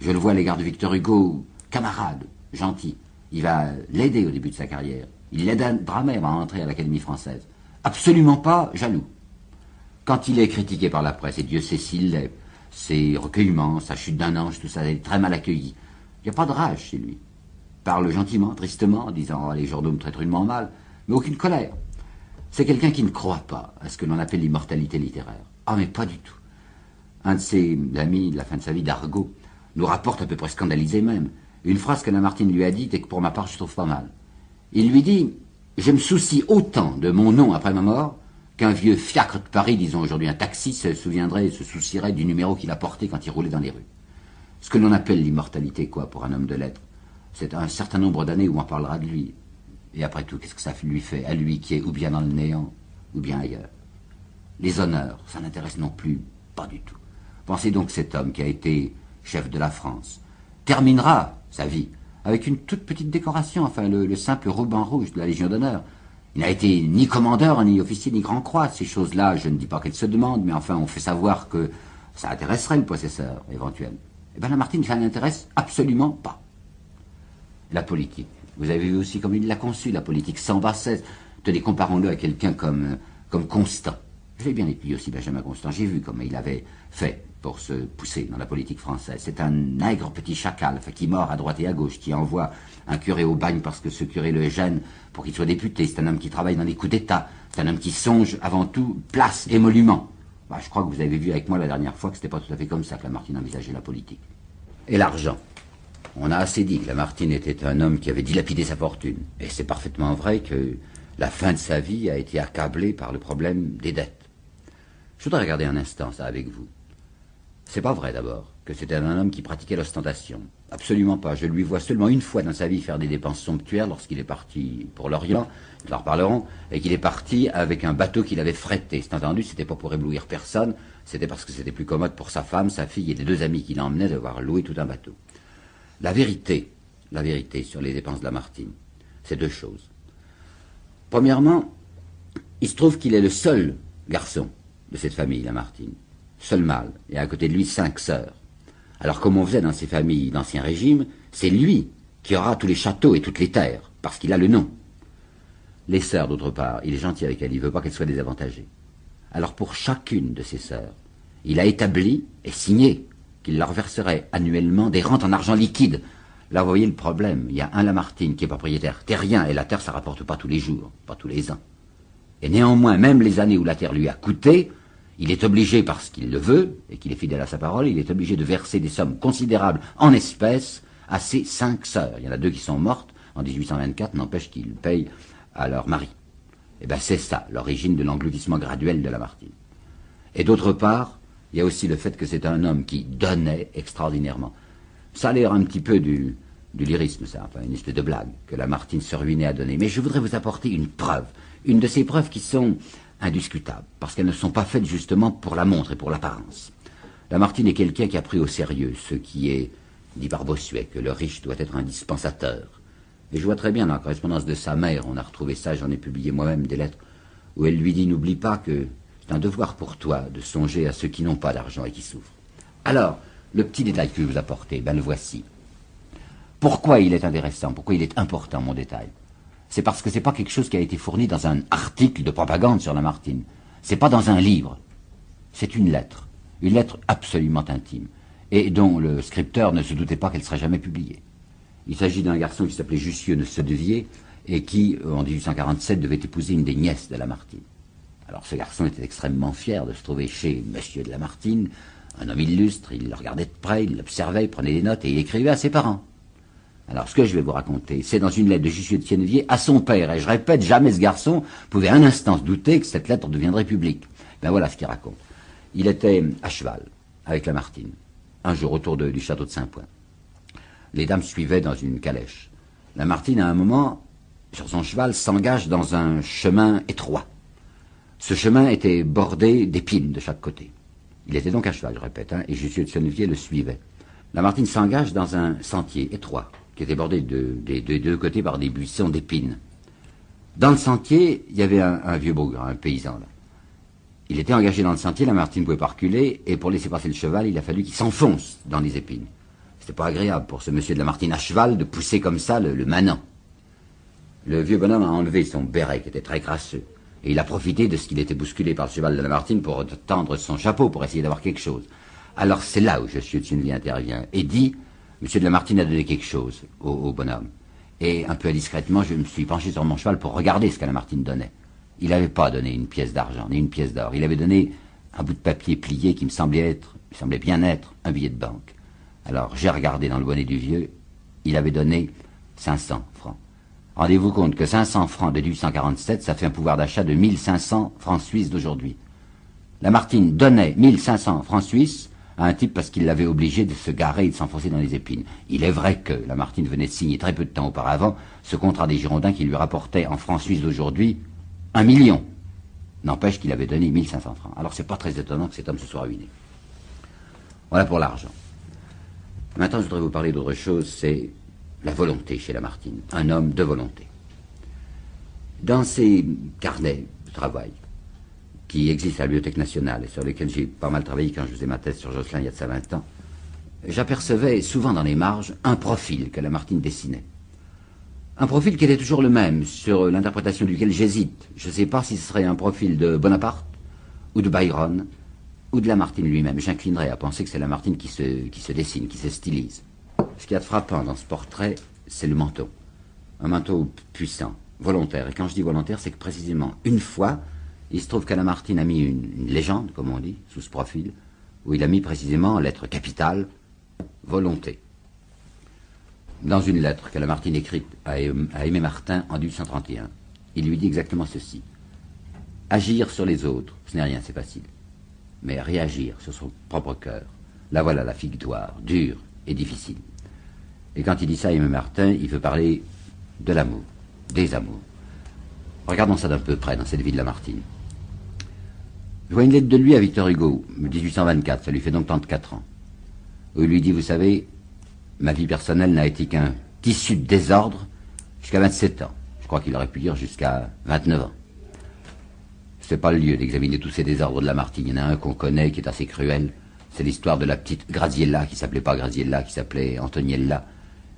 Je le vois à l'égard de Victor Hugo, camarade, gentil. Il va l'aider au début de sa carrière. Il l'aidera même à entrer à l'Académie française. Absolument pas jaloux. Quand il est critiqué par la presse, et Dieu sait s'il l'est, ses recueillements, sa chute d'un ange, tout ça est très mal accueilli. Il n'y a pas de rage chez lui. Il parle gentiment, tristement, en disant « les journaux me traitent rudement mal », mais aucune colère. C'est quelqu'un qui ne croit pas à ce que l'on appelle l'immortalité littéraire. Ah, mais pas du tout. Un de ses amis, de la fin de sa vie, d'Argot, nous rapporte, à peu près scandalisé même, une phrase que Lamartine lui a dite et que pour ma part je trouve pas mal. Il lui dit « Je me soucie autant de mon nom après ma mort qu'un vieux fiacre de Paris, disons aujourd'hui un taxi, se souviendrait et se soucierait du numéro qu'il a porté quand il roulait dans les rues. » Ce que l'on appelle l'immortalité, quoi, pour un homme de lettres, c'est un certain nombre d'années où on parlera de lui. Et après tout, qu'est-ce que ça lui fait, à lui qui est ou bien dans le néant, ou bien ailleurs? Les honneurs, ça n'intéresse non plus pas du tout. Pensez donc que cet homme qui a été chef de la France terminera sa vie avec une toute petite décoration, enfin le simple ruban rouge de la Légion d'honneur. Il n'a été ni commandeur, ni officier, ni grand croix. Ces choses-là, je ne dis pas qu'elles se demandent, mais enfin on fait savoir que ça intéresserait le possesseur éventuel. Eh bien Lamartine, ça n'intéresse absolument pas. La politique. Vous avez vu aussi comme il l'a conçu, la politique sans bassesse. Tenez, comparons-le à quelqu'un comme Constant. J'ai bien étudié aussi Benjamin Constant. J'ai vu comment il avait fait pour se pousser dans la politique française. C'est un aigre petit chacal, qui mord à droite et à gauche, qui envoie un curé au bagne parce que ce curé le gêne pour qu'il soit député. C'est un homme qui travaille dans les coups d'État. C'est un homme qui songe avant tout place, émolument. Bah, je crois que vous avez vu avec moi la dernière fois que c'était pas tout à fait comme ça que Lamartine envisageait la politique. Et l'argent. On a assez dit que Lamartine était un homme qui avait dilapidé sa fortune. Et c'est parfaitement vrai que la fin de sa vie a été accablée par le problème des dettes. Je voudrais regarder un instant ça avec vous. C'est pas vrai d'abord que c'était un homme qui pratiquait l'ostentation. Absolument pas. Je lui vois seulement une fois dans sa vie faire des dépenses somptuaires lorsqu'il est parti pour l'Orient, nous en reparlerons, et qu'il est parti avec un bateau qu'il avait frété. C'est entendu, c'était pas pour éblouir personne, c'était parce que c'était plus commode pour sa femme, sa fille et les deux amis qui l'emmenaient d'avoir loué tout un bateau. La vérité sur les dépenses de Lamartine, c'est deux choses. Premièrement, il se trouve qu'il est le seul garçon de cette famille, Lamartine. Seul mâle, et à côté de lui 5 sœurs. Alors comme on faisait dans ces familles d'Ancien Régime, c'est lui qui aura tous les châteaux et toutes les terres, parce qu'il a le nom. Les sœurs, d'autre part, il est gentil avec elles, il ne veut pas qu'elles soient désavantagées. Alors pour chacune de ses sœurs, il a établi et signé qu'il leur verserait annuellement des rentes en argent liquide. Là, vous voyez le problème, il y a un Lamartine qui est propriétaire terrien, et la terre, ça rapporte pas tous les jours, pas tous les ans. Et néanmoins, même les années où la terre lui a coûté, il est obligé, parce qu'il le veut, et qu'il est fidèle à sa parole, il est obligé de verser des sommes considérables en espèces à ses 5 sœurs. Il y en a 2 qui sont mortes en 1824, n'empêche qu'ils payent à leur mari. Eh bien, c'est ça, l'origine de l'engloutissement graduel de Lamartine. Et d'autre part, il y a aussi le fait que c'est un homme qui donnait extraordinairement. Ça a l'air un petit peu du lyrisme, ça, enfin, une espèce de blague que Lamartine se ruinait à donner. Mais je voudrais vous apporter une preuve, une de ces preuves qui sont indiscutables, parce qu'elles ne sont pas faites justement pour la montre et pour l'apparence. Lamartine est quelqu'un qui a pris au sérieux ce qui est dit par Bossuet, que le riche doit être un dispensateur. Et je vois très bien dans la correspondance de sa mère, on a retrouvé ça, j'en ai publié moi-même des lettres, où elle lui dit « N'oublie pas que c'est un devoir pour toi de songer à ceux qui n'ont pas d'argent et qui souffrent. » Alors, le petit détail que je vous apporter, ben le voici. Pourquoi il est intéressant, pourquoi il est important, mon détail? C'est parce que c'est pas quelque chose qui a été fourni dans un article de propagande sur Lamartine. C'est pas dans un livre. C'est une lettre absolument intime, et dont le scripteur ne se doutait pas qu'elle serait jamais publiée. Il s'agit d'un garçon qui s'appelait Jussieu de Sedevier, et qui, en 1847, devait épouser une des nièces de Lamartine. Alors ce garçon était extrêmement fier de se trouver chez Monsieur de Lamartine, un homme illustre, il le regardait de près, il l'observait, il prenait des notes, et il écrivait à ses parents. Alors, ce que je vais vous raconter, c'est dans une lettre de Jussieu de Tiennevier à son père. Et je répète, jamais ce garçon pouvait un instant se douter que cette lettre deviendrait publique. Ben voilà ce qu'il raconte. Il était à cheval avec Lamartine, un jour autour du château de Saint-Point. Les dames suivaient dans une calèche. Lamartine, à un moment, sur son cheval, s'engage dans un chemin étroit. Ce chemin était bordé d'épines de chaque côté. Il était donc à cheval, je répète, et Jussieu de Tiennevier le suivait. Lamartine s'engage dans un sentier étroit, qui était bordé des deux côtés par des buissons d'épines. Dans le sentier, il y avait un vieux bougre, un paysan, là. Il était engagé dans le sentier, Lamartine ne pouvait pas reculer, et pour laisser passer le cheval, il a fallu qu'il s'enfonce dans les épines. C'était pas agréable pour ce monsieur de Lamartine à cheval de pousser comme ça le manant. Le vieux bonhomme a enlevé son béret, qui était très crasseux, et il a profité de ce qu'il était bousculé par le cheval de Lamartine pour tendre son chapeau, pour essayer d'avoir quelque chose. Alors c'est là où Jussieu de Tiennevier intervient, et dit, monsieur de Lamartine a donné quelque chose au bonhomme. Et un peu indiscrètement, je me suis penché sur mon cheval pour regarder ce que Lamartine donnait. Il n'avait pas donné une pièce d'argent, ni une pièce d'or. Il avait donné un bout de papier plié qui me semblait bien être un billet de banque. Alors j'ai regardé dans le bonnet du vieux, il avait donné 500 francs. Rendez-vous compte que 500 francs de 1847, ça fait un pouvoir d'achat de 1500 francs suisses d'aujourd'hui. Lamartine donnait 1500 francs suisses à un type parce qu'il l'avait obligé de se garer et de s'enfoncer dans les épines. Il est vrai que Lamartine venait de signer très peu de temps auparavant ce contrat des Girondins qui lui rapportait en francs suisses d'aujourd'hui 1 million. N'empêche qu'il avait donné 1500 francs. Alors c'est pas très étonnant que cet homme se soit ruiné. Voilà pour l'argent. Maintenant, je voudrais vous parler d'autre chose, c'est la volonté chez Lamartine. Un homme de volonté. Dans ses carnets de travail, qui existent à la Bibliothèque nationale et sur lesquels j'ai pas mal travaillé quand je faisais ma thèse sur Josselin il y a de ça 20 ans, j'apercevais souvent dans les marges un profil que Lamartine dessinait. Un profil qui était toujours le même, sur l'interprétation duquel j'hésite. Je ne sais pas si ce serait un profil de Bonaparte, ou de Byron, ou de Lamartine lui-même. J'inclinerais à penser que c'est Lamartine qui se dessine, qui se stylise. Ce qu'il y a de frappant dans ce portrait, c'est le manteau. Un manteau puissant, volontaire. Et quand je dis volontaire, c'est que précisément, une fois, il se trouve que Lamartine a mis une légende, comme on dit, sous ce profil, où il a mis précisément lettre capitale, volonté. Dans une lettre que Lamartine écrite à Aimé Martin en 1831, il lui dit exactement ceci. Agir sur les autres, ce n'est rien, c'est facile. Mais réagir sur son propre cœur, là voilà la victoire, dure et difficile. Et quand il dit ça à Aimé Martin, il veut parler de l'amour, des amours. Regardons ça d'un peu près dans cette vie de Lamartine. Je vois une lettre de lui à Victor Hugo, 1824, ça lui fait donc 34 ans, où il lui dit, vous savez, ma vie personnelle n'a été qu'un tissu de désordre jusqu'à 27 ans. Je crois qu'il aurait pu dire jusqu'à 29 ans. C'est pas le lieu d'examiner tous ces désordres de Lamartine. Il y en a un qu'on connaît qui est assez cruel. C'est l'histoire de la petite Graziella, qui s'appelait pas Graziella, qui s'appelait Antoniella.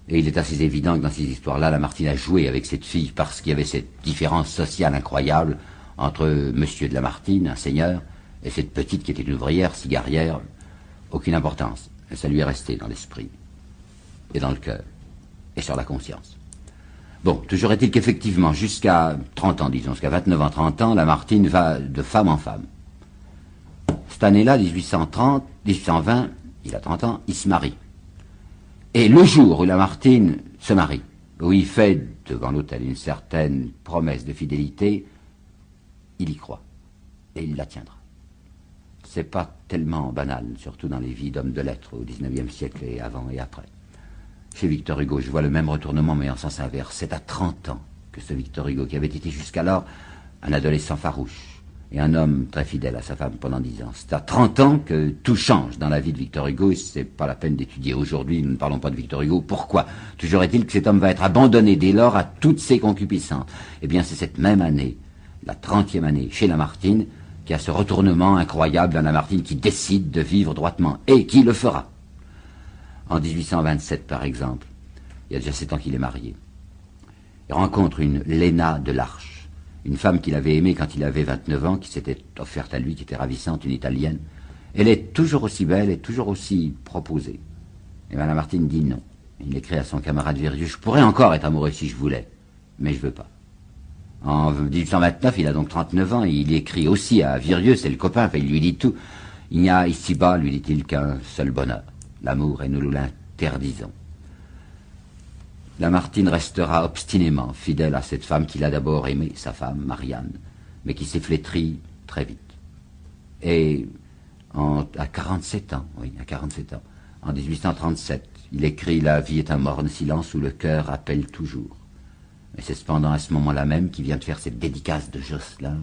Et il est assez évident que dans ces histoires-là, Lamartine a joué avec cette fille parce qu'il y avait cette différence sociale incroyable entre monsieur de Lamartine, un seigneur, et cette petite qui était une ouvrière, cigarière. Aucune importance. Et ça lui est resté dans l'esprit. Et dans le cœur, et sur la conscience. Bon, toujours est-il qu'effectivement, jusqu'à 30 ans, disons, jusqu'à 29 ans, 30 ans, Lamartine va de femme en femme. Cette année-là, 1820, il a 30 ans, il se marie. Et le jour où Lamartine se marie, où il fait devant l'autel une certaine promesse de fidélité, il y croit, et il la tiendra. C'est pas tellement banal, surtout dans les vies d'hommes de lettres au XIXe siècle et avant et après. Chez Victor Hugo, je vois le même retournement, mais en sens inverse. C'est à 30 ans que ce Victor Hugo, qui avait été jusqu'alors un adolescent farouche et un homme très fidèle à sa femme pendant 10 ans, c'est à 30 ans que tout change dans la vie de Victor Hugo, et c'est pas la peine d'étudier aujourd'hui, nous ne parlons pas de Victor Hugo. Pourquoi? Toujours est-il que cet homme va être abandonné dès lors à toutes ses concupiscences. Eh bien, c'est cette même année, la 30e année, chez Lamartine, qu'il y a ce retournement incroyable d'un Lamartine qui décide de vivre droitement, et qui le fera. En 1827, par exemple, il y a déjà 7 ans qu'il est marié. Il rencontre une Léna de l'Arche, une femme qu'il avait aimée quand il avait 29 ans, qui s'était offerte à lui, qui était ravissante, une Italienne. Elle est toujours aussi belle et toujours aussi proposée. Et Mme Lamartine dit non. Il écrit à son camarade Virieux, je pourrais encore être amoureux si je voulais, mais je veux pas. En 1829, il a donc 39 ans, et il écrit aussi à Virieux, c'est le copain, enfin, il lui dit tout. Il n'y a ici-bas, lui dit-il, qu'un seul bonheur, l'amour, et nous l'interdisons. Lamartine restera obstinément fidèle à cette femme qu'il a d'abord aimée, sa femme, Marianne, mais qui s'est flétrie très vite. Et à 47 ans, en 1837, il écrit « La vie est un morne silence où le cœur appelle toujours ». Et c'est cependant à ce moment-là même qu'il vient de faire cette dédicace de Josselin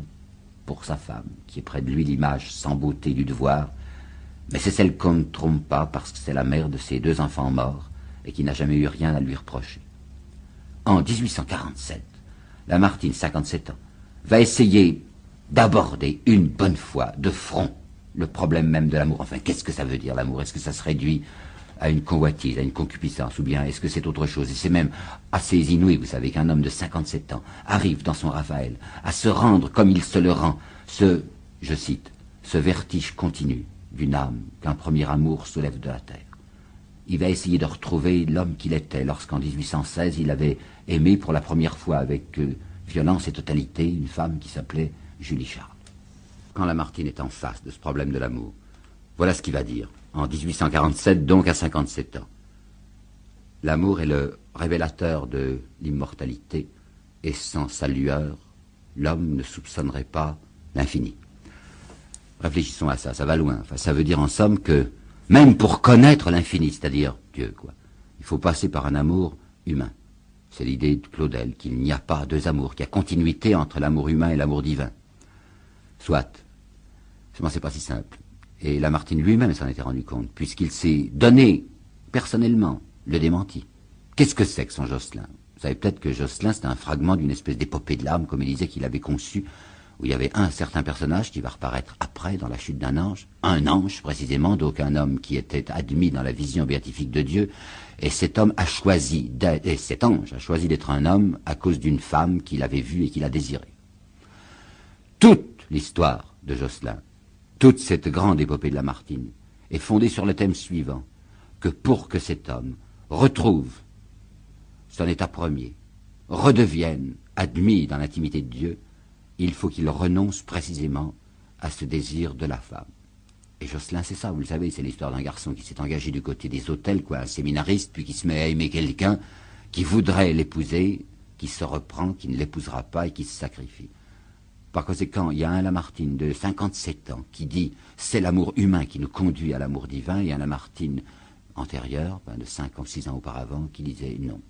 pour sa femme, qui est près de lui l'image sans beauté du devoir, mais c'est celle qu'on ne trompe pas parce que c'est la mère de ses 2 enfants morts et qui n'a jamais eu rien à lui reprocher. En 1847, Lamartine, 57 ans, va essayer d'aborder une bonne fois, de front, le problème même de l'amour. Enfin, qu'est-ce que ça veut dire l'amour? Est-ce que ça se réduit à une convoitise, à une concupiscence, ou bien est-ce que c'est autre chose? Et c'est même assez inouï, vous savez, qu'un homme de 57 ans arrive dans son Raphaël à se rendre comme il se le rend, je cite, ce vertige continu d'une âme qu'un premier amour soulève de la terre. Il va essayer de retrouver l'homme qu'il était lorsqu'en 1816 il avait aimé pour la première fois avec violence et totalité une femme qui s'appelait Julie Charles. Quand Lamartine est en face de ce problème de l'amour, voilà ce qu'il va dire. En 1847, donc à 57 ans. L'amour est le révélateur de l'immortalité, et sans sa lueur, l'homme ne soupçonnerait pas l'infini. Réfléchissons à ça, ça va loin. Enfin, ça veut dire en somme que, même pour connaître l'infini, c'est-à-dire Dieu, quoi, il faut passer par un amour humain. C'est l'idée de Claudel, qu'il n'y a pas 2 amours, qu'il y a continuité entre l'amour humain et l'amour divin. Soit. Seulement, c'est pas si simple. Et Lamartine lui-même s'en était rendu compte, puisqu'il s'est donné, personnellement, le démenti. Qu'est-ce que c'est que son Josselin? Vous savez peut-être que Josselin, c'est un fragment d'une espèce d'épopée de l'âme, comme il disait qu'il avait conçu, où il y avait un certain personnage qui va reparaître après, dans la chute d'un ange, un ange, précisément, donc un homme qui était admis dans la vision béatifique de Dieu, et cet homme a choisi, et cet ange a choisi d'être un homme à cause d'une femme qu'il avait vue et qu'il a désirée. Toute l'histoire de Josselin, toute cette grande épopée de Lamartine est fondée sur le thème suivant, que pour que cet homme retrouve son état premier, redevienne admis dans l'intimité de Dieu, il faut qu'il renonce précisément à ce désir de la femme. Et Josselin, c'est ça, vous le savez, c'est l'histoire d'un garçon qui s'est engagé du côté des autels, quoi, un séminariste, puis qui se met à aimer quelqu'un qui voudrait l'épouser, qui se reprend, qui ne l'épousera pas et qui se sacrifie. Par conséquent, il y a un Lamartine de 57 ans qui dit « c'est l'amour humain qui nous conduit à l'amour divin » et un Lamartine antérieur, de 5 ou 6 ans auparavant, qui disait « non,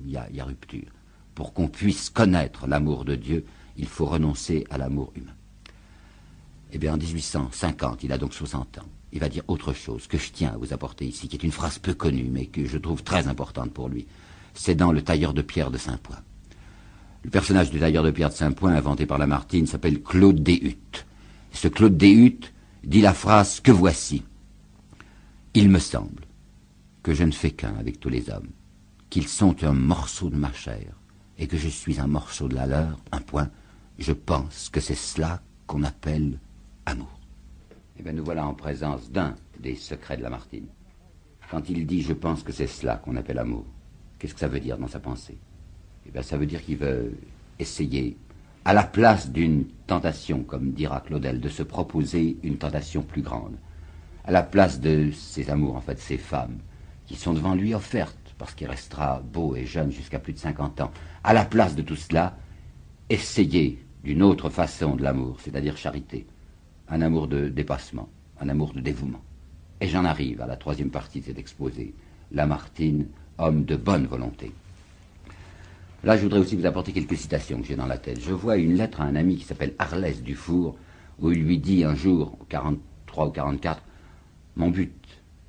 il y a rupture. Pour qu'on puisse connaître l'amour de Dieu, il faut renoncer à l'amour humain. » Eh bien, en 1850, il a donc 60 ans. Il va dire autre chose que je tiens à vous apporter ici, qui est une phrase peu connue, mais que je trouve très importante pour lui. C'est dans Le tailleur de pierre de Saint-Point. Le personnage du tailleur de pierre de Saint-Point, inventé par Lamartine, s'appelle Claude Deshuttes. Ce Claude Deshuttes dit la phrase que voici. « Il me semble que je ne fais qu'un avec tous les hommes, qu'ils sont un morceau de ma chair, et que je suis un morceau de la leur, un point. Je pense que c'est cela qu'on appelle amour. » Eh bien, nous voilà en présence d'un des secrets de Lamartine. Quand il dit « je pense que c'est cela qu'on appelle amour », qu'est-ce que ça veut dire dans sa pensée? Eh bien, ça veut dire qu'il veut essayer, à la place d'une tentation, comme dira Claudel, de se proposer une tentation plus grande, à la place de ses amours, en fait, ces femmes, qui sont devant lui offertes, parce qu'il restera beau et jeune jusqu'à plus de 50 ans, à la place de tout cela, essayer d'une autre façon de l'amour, c'est-à-dire charité, un amour de dépassement, un amour de dévouement. Et j'en arrive à la 3e partie de cet exposé, Lamartine, homme de bonne volonté. Là, je voudrais aussi vous apporter quelques citations que j'ai dans la tête. Je vois une lettre à un ami qui s'appelle Arlès Dufour, où il lui dit un jour, 43 ou 44, « Mon but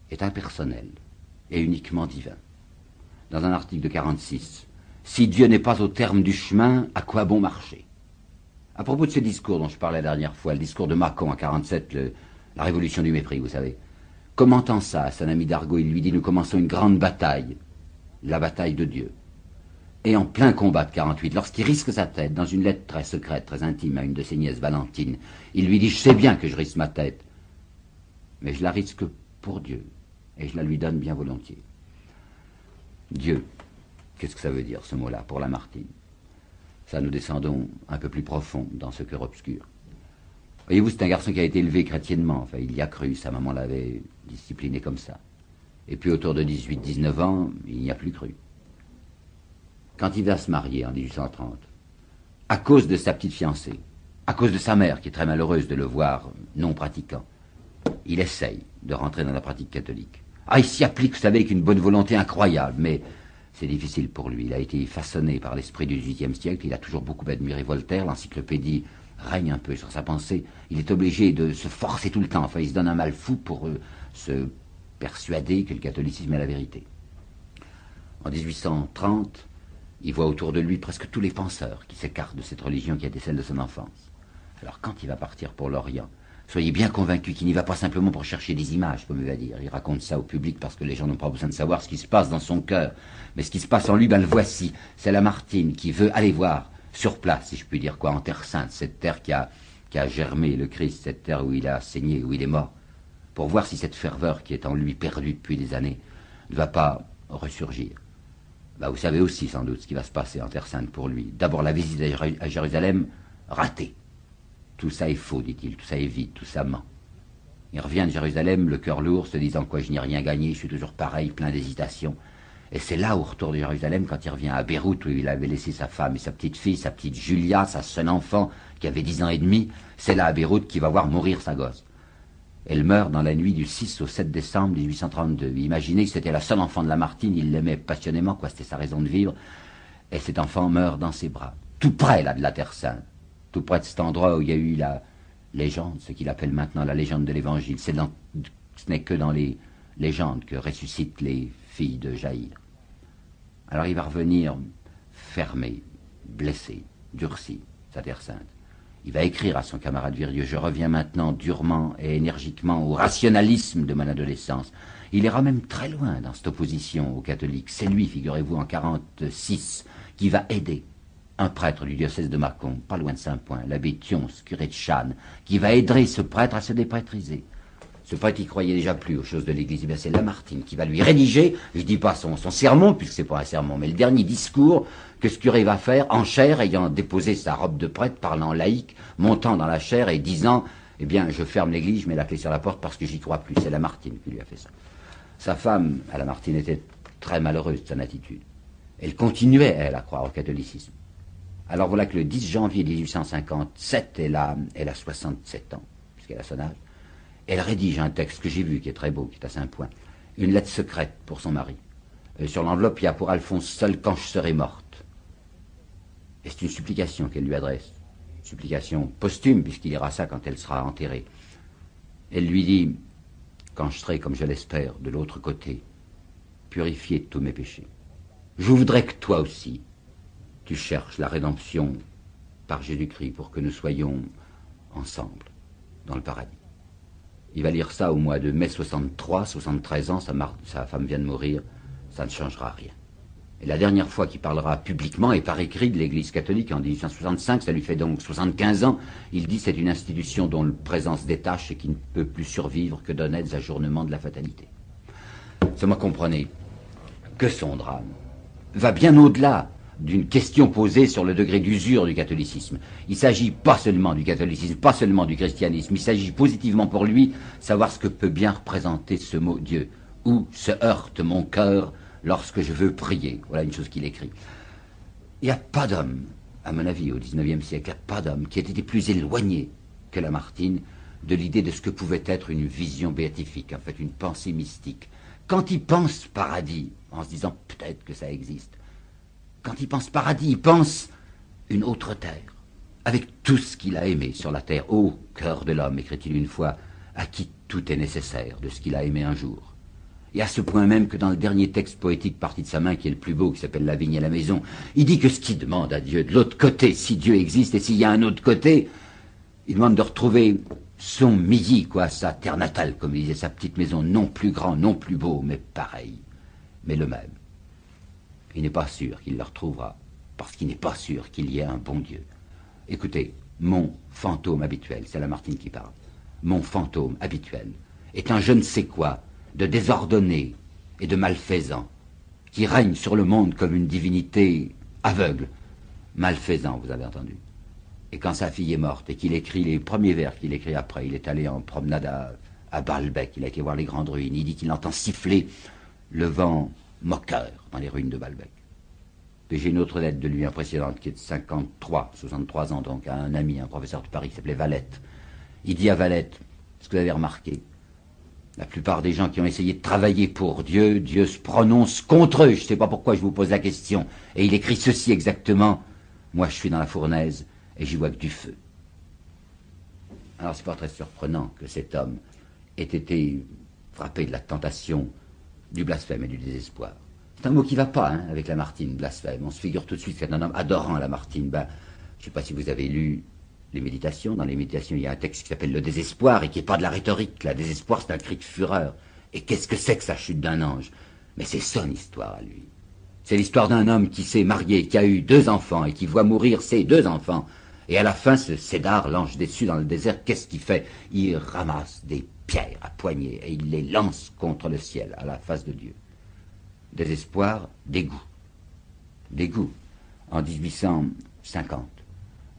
est impersonnel et uniquement divin. » Dans un article de 46, « Si Dieu n'est pas au terme du chemin, à quoi bon marcher ?» À propos de ce discours dont je parlais la dernière fois, le discours de Mâcon en 47, la révolution du mépris, vous savez. Commentant ça à son ami d'Argot, il lui dit « Nous commençons une grande bataille, la bataille de Dieu. » Et en plein combat de 48, lorsqu'il risque sa tête, dans une lettre très secrète, très intime à une de ses nièces, Valentine, il lui dit « Je sais bien que je risque ma tête, mais je la risque pour Dieu, et je la lui donne bien volontiers. » Dieu, qu'est-ce que ça veut dire, ce mot-là, pour Lamartine? Ça, nous descendons un peu plus profond dans ce cœur obscur. Voyez-vous, c'est un garçon qui a été élevé chrétiennement, enfin, il y a cru, sa maman l'avait discipliné comme ça. Et puis, autour de 18-19 ans, il n'y a plus cru. quand il va se marier en 1830, à cause de sa petite fiancée, à cause de sa mère qui est très malheureuse de le voir non pratiquant, il essaye de rentrer dans la pratique catholique. Ah, il s'y applique, vous savez, avec une bonne volonté incroyable, mais c'est difficile pour lui. Il a été façonné par l'esprit du XVIIIe siècle, il a toujours beaucoup admiré Voltaire, l'encyclopédie règne un peu sur sa pensée. Il est obligé de se forcer tout le temps, enfin il se donne un mal fou pour se persuader que le catholicisme est la vérité. En 1830, il voit autour de lui presque tous les penseurs qui s'écartent de cette religion qui a été celle de son enfance. Alors quand il va partir pour l'Orient, soyez bien convaincus qu'il n'y va pas simplement pour chercher des images, comme il va dire. Il raconte ça au public parce que les gens n'ont pas besoin de savoir ce qui se passe dans son cœur. Mais ce qui se passe en lui, ben le voici. C'est Lamartine qui veut aller voir sur place, si je puis dire quoi, en Terre Sainte, cette terre qui a germé le Christ, cette terre où il a saigné, où il est mort, pour voir si cette ferveur qui est en lui perdue depuis des années ne va pas ressurgir. Ben, vous savez aussi sans doute ce qui va se passer en Terre Sainte pour lui. D'abord la visite à Jérusalem, ratée. Tout ça est faux, dit-il, tout ça est vide, tout ça ment. Il revient de Jérusalem, le cœur lourd, se disant quoi, je n'ai rien gagné, je suis toujours pareil, plein d'hésitation. Et c'est là, au retour de Jérusalem, quand il revient à Beyrouth, où il avait laissé sa femme et sa petite fille, sa petite Julia, sa seule enfant, qui avait 10 ans et demi, c'est là à Beyrouth qu'il va voir mourir sa gosse. Elle meurt dans la nuit du 6 au 7 décembre 1832. Imaginez que c'était la seule enfant de Lamartine, il l'aimait passionnément, quoi, c'était sa raison de vivre, et cet enfant meurt dans ses bras, tout près, là, de la Terre Sainte. Tout près de cet endroit où il y a eu la légende, ce qu'il appelle maintenant la légende de l'Évangile. Ce n'est que dans les légendes que ressuscitent les filles de Jaïr. Alors il va revenir fermé, blessé, durci, sa Terre Sainte. Il va écrire à son camarade Virieu, je reviens maintenant durement et énergiquement au rationalisme de mon adolescence. Il ira même très loin dans cette opposition aux catholiques. C'est lui, figurez-vous, en 1946, qui va aider un prêtre du diocèse de Mâcon, pas loin de Saint-Point, l'abbé Thions, curé de Channes, qui va aider ce prêtre à se déprêtriser. Ce prêtre, il croyait déjà plus aux choses de l'Église. Ben, c'est Lamartine qui va lui rédiger, je dis pas son sermon, puisque c'est pas un sermon, mais le dernier discours que ce curé va faire en chaire, ayant déposé sa robe de prêtre, parlant laïque, montant dans la chaire et disant, eh bien, je ferme l'Église, je mets la clé sur la porte parce que j'y crois plus. C'est Lamartine qui lui a fait ça. Sa femme, à Lamartine, était très malheureuse de son attitude. Elle continuait, elle, à croire au catholicisme. Alors voilà que le 10 janvier 1857, elle a 67 ans, puisqu'elle a son âge, elle rédige un texte que j'ai vu, qui est très beau, qui est à Saint-Point, une lettre secrète pour son mari. Sur l'enveloppe, il y a pour Alphonse seul quand je serai morte. Et c'est une supplication qu'elle lui adresse, une supplication posthume, puisqu'il ira ça quand elle sera enterrée. Elle lui dit, quand je serai, comme je l'espère, de l'autre côté, purifié de tous mes péchés, je voudrais que toi aussi, tu cherches la rédemption par Jésus-Christ pour que nous soyons ensemble dans le paradis. Il va lire ça au mois de mai 63, 73 ans, sa femme vient de mourir, ça ne changera rien. Et la dernière fois qu'il parlera publiquement et par écrit de l'Église catholique en 1865, ça lui fait donc 75 ans, il dit c'est une institution dont le présent se détache et qui ne peut plus survivre que d'honnêtes ajournements de la fatalité. Seulement comprenez que son drame va bien au-delà d'une question posée sur le degré d'usure du catholicisme. Il ne s'agit pas seulement du catholicisme, pas seulement du christianisme, il s'agit positivement pour lui savoir ce que peut bien représenter ce mot Dieu. Où se heurte mon cœur lorsque je veux prier. Voilà une chose qu'il écrit. Il n'y a pas d'homme, à mon avis, au XIXe siècle, il n'y a pas d'homme qui ait été plus éloigné que Lamartine de l'idée de ce que pouvait être une vision béatifique, en fait une pensée mystique. Quand il pense paradis, en se disant peut-être que ça existe, quand il pense paradis, il pense une autre terre, avec tout ce qu'il a aimé sur la terre. Ô cœur de l'homme, écrit-il une fois, à qui tout est nécessaire de ce qu'il a aimé un jour. Et à ce point même que dans le dernier texte poétique parti de sa main, qui est le plus beau, qui s'appelle La vigne et la maison, il dit que ce qu'il demande à Dieu de l'autre côté, si Dieu existe et s'il y a un autre côté, il demande de retrouver son Milly, quoi, sa terre natale, comme il disait, sa petite maison, non plus grand, non plus beau, mais pareil, mais le même. Il n'est pas sûr qu'il le retrouvera, parce qu'il n'est pas sûr qu'il y ait un bon Dieu. Écoutez, mon fantôme habituel, c'est Lamartine qui parle, mon fantôme habituel est un je ne sais quoi de désordonné et de malfaisant, qui règne sur le monde comme une divinité aveugle, malfaisant, vous avez entendu. Et quand sa fille est morte et qu'il écrit les premiers vers qu'il écrit après, il est allé en promenade à Balbec, il a été voir les grandes ruines, il dit qu'il entend siffler le vent moqueur dans les ruines de Balbec. Et j'ai une autre lettre de lui précédente qui est de 63 ans, donc à un ami, un professeur de Paris qui s'appelait Valette. Il dit à Valette, ce que vous avez remarqué, la plupart des gens qui ont essayé de travailler pour Dieu, Dieu se prononce contre eux. Je ne sais pas pourquoi je vous pose la question. Et il écrit ceci exactement. Moi, je suis dans la fournaise et j'y vois que du feu. Alors, c'est pas très surprenant que cet homme ait été frappé de la tentation du blasphème et du désespoir. C'est un mot qui ne va pas avec Lamartine, blasphème. On se figure tout de suite qu'un homme adorant Lamartine. Je ne sais pas si vous avez lu les méditations. Dans les méditations, il y a un texte qui s'appelle le désespoir et qui n'est pas de la rhétorique. Le désespoir, c'est un cri de fureur. Et qu'est-ce que c'est que sa chute d'un ange? Mais c'est son histoire à lui. C'est l'histoire d'un homme qui s'est marié, qui a eu 2 enfants et qui voit mourir ses 2 enfants. Et à la fin, ce Cédar, l'ange déçu dans le désert, qu'est-ce qu'il fait? Il ramasse des pierres à poignées et il les lance contre le ciel, à la face de Dieu. Désespoir, dégoût. Dégoût. En 1850,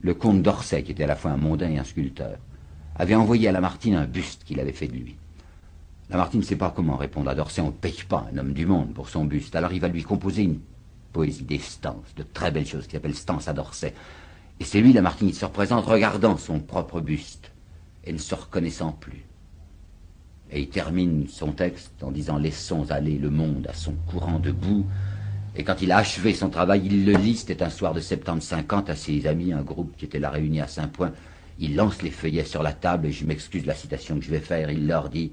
le comte d'Orsay, qui était à la fois un mondain et un sculpteur, avait envoyé à Lamartine un buste qu'il avait fait de lui. Lamartine ne sait pas comment répondre à d'Orsay. On ne paye pas un homme du monde pour son buste. Alors il va lui composer une poésie, des stances, de très belles choses, qui s'appelle Stances à d'Orsay. Et c'est lui, Lamartine, qui se représente regardant son propre buste et ne se reconnaissant plus. Et il termine son texte en disant « Laissons aller le monde à son courant de boue ». Et quand il a achevé son travail, il le lit, c'était un soir de septembre 50, à ses amis, un groupe qui était là réuni à Saint-Point. Il lance les feuillets sur la table, et je m'excuse de la citation que je vais faire, il leur dit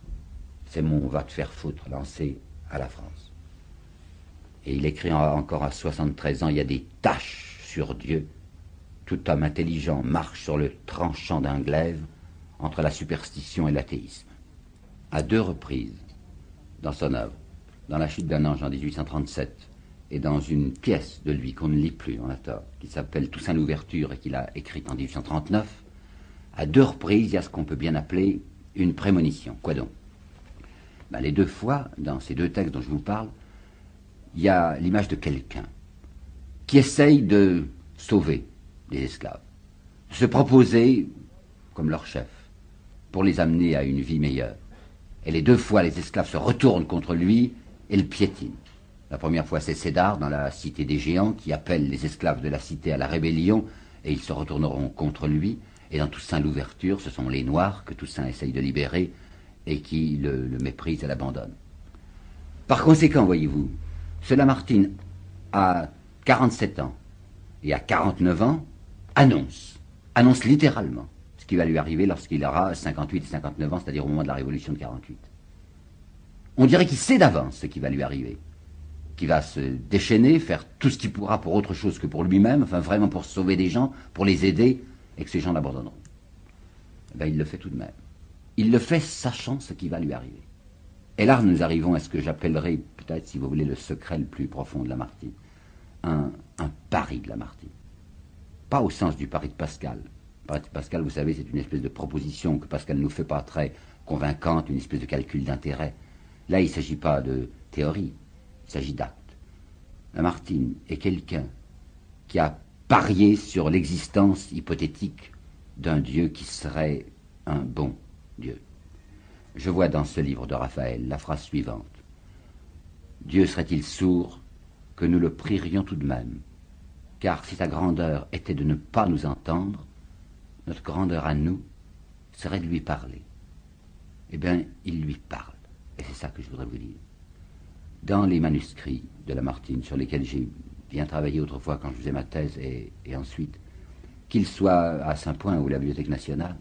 « C'est mon va te faire foutre lancé à la France ». Et il écrit encore à 73 ans, il y a des taches sur Dieu. Tout homme intelligent marche sur le tranchant d'un glaive entre la superstition et l'athéisme. À 2 reprises, dans son œuvre, dans La chute d'un ange en 1837, et dans une pièce de lui qu'on ne lit plus, on a tort, qui s'appelle Toussaint l'ouverture et qu'il a écrite en 1839, à 2 reprises, il y a ce qu'on peut bien appeler une prémonition. Quoi donc? Les 2 fois, dans ces 2 textes dont je vous parle, il y a l'image de quelqu'un qui essaye de sauver les esclaves, de se proposer comme leur chef, pour les amener à une vie meilleure. Et les 2 fois, les esclaves se retournent contre lui et le piétinent. La première fois, c'est Cédar, dans la cité des géants, qui appelle les esclaves de la cité à la rébellion, et ils se retourneront contre lui. Et dans Toussaint l'ouverture, ce sont les Noirs que Toussaint essaye de libérer, et qui le méprisent et l'abandonnent. Par conséquent, voyez-vous, ce Lamartine, à 47 ans et à 49 ans, annonce littéralement ce qui va lui arriver lorsqu'il aura 58 et 59 ans, c'est-à-dire au moment de la Révolution de 48. On dirait qu'il sait d'avance ce qui va lui arriver, qu'il va se déchaîner, faire tout ce qu'il pourra pour autre chose que pour lui-même, enfin vraiment pour sauver des gens, pour les aider, et que ces gens l'abandonneront. Il le fait tout de même. Il le fait sachant ce qui va lui arriver. Et là, nous arrivons à ce que j'appellerai, peut-être, si vous voulez, le secret le plus profond de Lamartine. Un pari de Lamartine. Pas au sens du pari de Pascal. Le pari de Pascal, vous savez, c'est une espèce de proposition que Pascal ne nous fait pas très convaincante, une espèce de calcul d'intérêt. Là, il ne s'agit pas de théorie, il s'agit d'acte. Lamartine est quelqu'un qui a parié sur l'existence hypothétique d'un Dieu qui serait un bon Dieu. Je vois dans ce livre de Raphaël la phrase suivante. Dieu serait-il sourd que nous le prierions tout de même, car si sa grandeur était de ne pas nous entendre, notre grandeur à nous serait de lui parler. Eh bien, il lui parle, et c'est ça que je voudrais vous dire. Dans les manuscrits de Lamartine, sur lesquels j'ai bien travaillé autrefois quand je faisais ma thèse et ensuite, qu'ils soient à Saint-Point ou à la Bibliothèque nationale,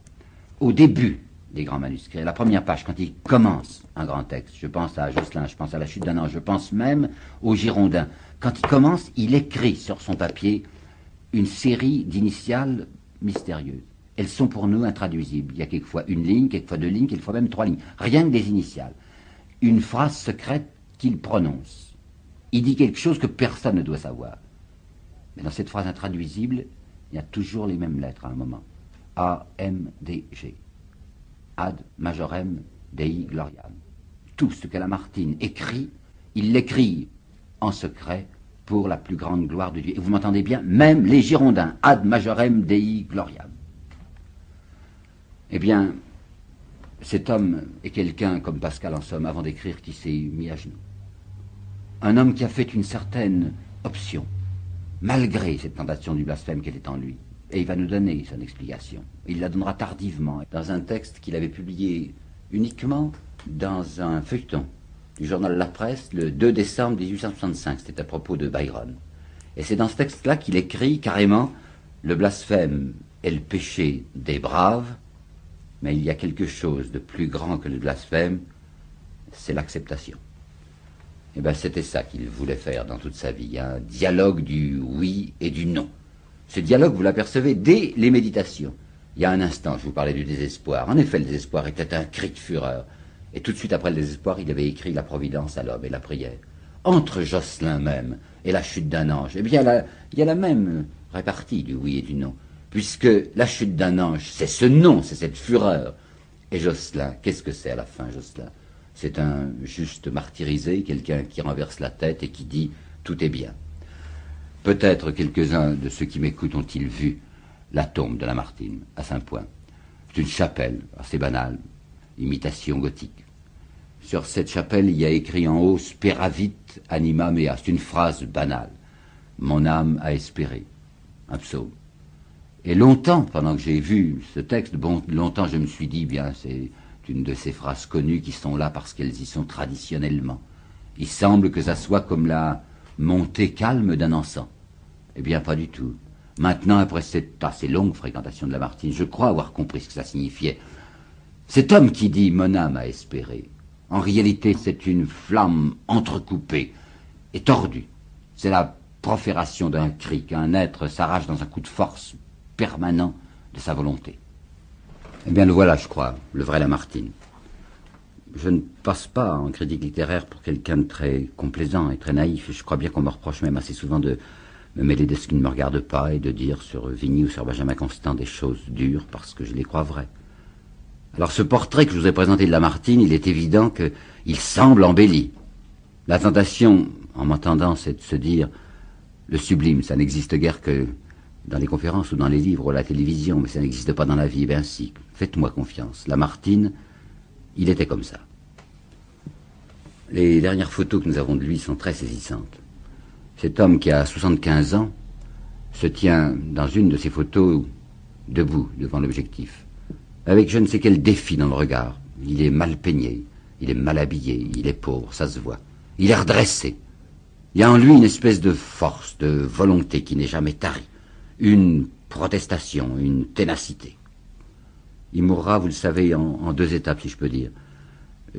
au début des grands manuscrits, à la première page, quand il commence un grand texte, je pense à Josselin, je pense à La chute d'un ange, je pense même aux Girondins, quand il commence, il écrit sur son papier une série d'initiales mystérieuses. Elles sont pour nous intraduisibles. Il y a quelquefois une ligne, quelquefois 2 lignes, quelquefois même 3 lignes. Rien que des initiales. Une phrase secrète qu'il prononce. Il dit quelque chose que personne ne doit savoir. Mais dans cette phrase intraduisible, il y a toujours les mêmes lettres à un moment. A, M, D, G. Ad majorem Dei gloriam. Tout ce que Lamartine écrit, il l'écrit en secret pour la plus grande gloire de Dieu. Et vous m'entendez bien, même les Girondins, ad majorem Dei gloriam. Eh bien, cet homme est quelqu'un, comme Pascal en somme, avant d'écrire, qui s'est mis à genoux. Un homme qui a fait une certaine option, malgré cette tentation du blasphème qui était en lui. Et il va nous donner son explication. Il la donnera tardivement, dans un texte qu'il avait publié uniquement dans un feuilleton du journal La Presse le 2 décembre 1865. C'était à propos de Byron. Et c'est dans ce texte-là qu'il écrit carrément « Le blasphème est le péché des braves, mais il y a quelque chose de plus grand que le blasphème, c'est l'acceptation. » Et bien c'était ça qu'il voulait faire dans toute sa vie, un dialogue du oui et du non. Ce dialogue, vous l'apercevez dès les méditations. Il y a un instant, je vous parlais du désespoir. En effet, le désespoir était un cri de fureur. Et tout de suite après le désespoir, il avait écrit la providence à l'homme et la prière. Entre Jocelyn même et la chute d'un ange, eh bien, il y a la même répartie du oui et du non. Puisque la chute d'un ange, c'est ce non, c'est cette fureur. Et Jocelyn, qu'est-ce que c'est à la fin, Jocelyn? C'est un juste martyrisé, quelqu'un qui renverse la tête et qui dit « tout est bien ». Peut-être quelques-uns de ceux qui m'écoutent ont-ils vu la tombe de Lamartine, à Saint-Point. C'est une chapelle, assez banale, imitation gothique. Sur cette chapelle, il y a écrit en haut « Speravit anima mea ». C'est une phrase banale. « Mon âme a espéré ». Un psaume. Et longtemps, pendant que j'ai vu ce texte, longtemps je me suis dit, bien, c'est une de ces phrases connues qui sont là parce qu'elles y sont traditionnellement. Il semble que ça soit comme la montée calme d'un encens. Eh bien, pas du tout. Maintenant, après cette assez longue fréquentation de Lamartine, je crois avoir compris ce que ça signifiait. Cet homme qui dit « mon âme a espéré », en réalité, c'est une flamme entrecoupée et tordue. C'est la profération d'un cri qu'un être s'arrache dans un coup de force permanent de sa volonté. Eh bien, le voilà, je crois, le vrai Lamartine. Je ne passe pas en critique littéraire pour quelqu'un de très complaisant et très naïf. Je crois bien qu'on me reproche même assez souvent de me mêler de ce qui ne me regarde pas et de dire sur Vigny ou sur Benjamin Constant des choses dures parce que je les crois vraies. Alors ce portrait que je vous ai présenté de Lamartine, il est évident qu'il semble embelli. La tentation, en m'entendant, c'est de se dire le sublime, ça n'existe guère que dans les conférences ou dans les livres ou à la télévision, mais ça n'existe pas dans la vie. Eh bien si, faites-moi confiance. Lamartine, il était comme ça. Les dernières photos que nous avons de lui sont très saisissantes. Cet homme qui a 75 ans se tient dans une de ces photos debout devant l'objectif, avec je ne sais quel défi dans le regard. Il est mal peigné, il est mal habillé, il est pauvre, ça se voit. Il est redressé. Il y a en lui une espèce de force, de volonté qui n'est jamais tarie, une protestation, une ténacité. Il mourra, vous le savez, en deux étapes, si je peux dire.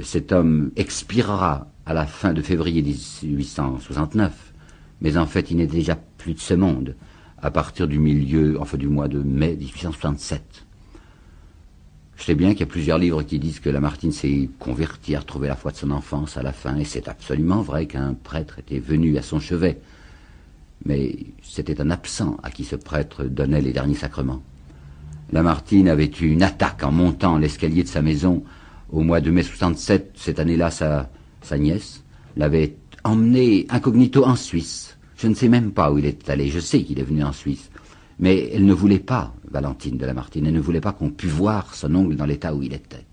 Cet homme expirera à la fin de février 1869, mais en fait, il n'est déjà plus de ce monde à partir du mois de mai 1867. Je sais bien qu'il y a plusieurs livres qui disent que Lamartine s'est converti, a retrouvé la foi de son enfance à la fin, et c'est absolument vrai qu'un prêtre était venu à son chevet. Mais c'était un absent à qui ce prêtre donnait les derniers sacrements. Lamartine avait eu une attaque en montant l'escalier de sa maison au mois de mai 67. Cette année-là, sa nièce l'avait emmené incognito en Suisse. Je ne sais même pas où il est allé, je sais qu'il est venu en Suisse. Mais elle ne voulait pas, Valentine de Lamartine, elle ne voulait pas qu'on pût voir son ongle dans l'état où il était.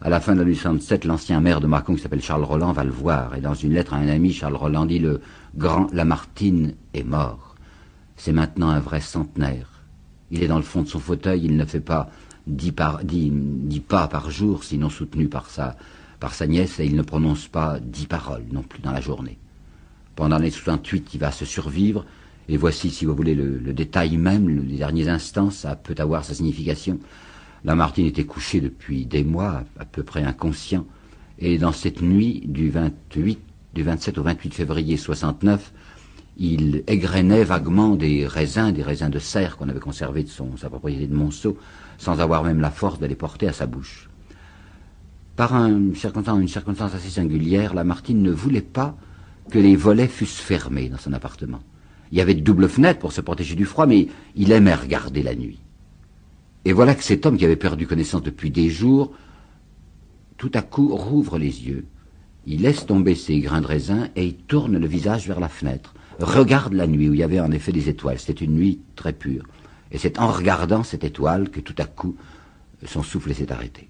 À la fin de l'année 67, l'ancien maire de Mâcon, qui s'appelle Charles Roland, va le voir. Et dans une lettre à un ami, Charles Roland dit « Le grand Lamartine est mort. C'est maintenant un vrai centenaire. Il est dans le fond de son fauteuil, il ne fait pas 10 pas par jour, sinon soutenu par sa nièce, et il ne prononce pas 10 paroles non plus dans la journée. Pendant l'année 68, il va se survivre, et voici, si vous voulez, le détail même, les derniers instants, ça peut avoir sa signification. Lamartine était couché depuis des mois, à peu près inconscient, et dans cette nuit du 27 au 28 février 69, il égrenait vaguement des raisins de serre qu'on avait conservés de sa propriété de Monceau, sans avoir même la force de les porter à sa bouche. Par une circonstance assez singulière, Lamartine ne voulait pas que les volets fussent fermés dans son appartement. Il y avait de doubles fenêtres pour se protéger du froid, mais il aimait regarder la nuit. Et voilà que cet homme qui avait perdu connaissance depuis des jours, tout à coup rouvre les yeux. Il laisse tomber ses grains de raisin et il tourne le visage vers la fenêtre. Regarde la nuit où il y avait en effet des étoiles. C'était une nuit très pure. Et c'est en regardant cette étoile que tout à coup son souffle s'est arrêté.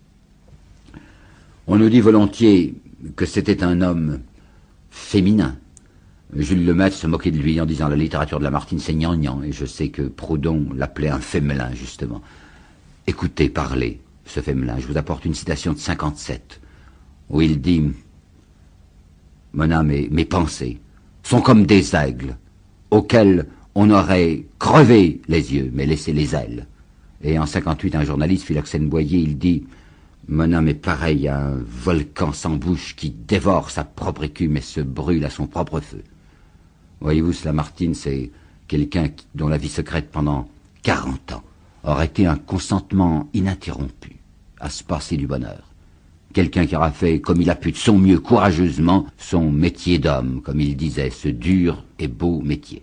On nous dit volontiers que c'était un homme féminin. Jules Lemaitre se moquait de lui en disant la littérature de Lamartine c'est gnangnan, et je sais que Proudhon l'appelait un fémelin justement. Écoutez parler ce fémelin, je vous apporte une citation de 57, où il dit « Mon âme et mes pensées sont comme des aigles, auxquels on aurait crevé les yeux, mais laissé les ailes. » Et en 58, un journaliste, Philoxène Boyer, il dit « Mon âme est pareil à un volcan sans bouche qui dévore sa propre écume et se brûle à son propre feu. » Voyez-vous, ce Lamartine, c'est quelqu'un dont la vie secrète pendant 40 ans aurait été un consentement ininterrompu à se passer du bonheur. Quelqu'un qui aura fait, comme il a pu de son mieux, courageusement, son métier d'homme, comme il disait, ce dur et beau métier.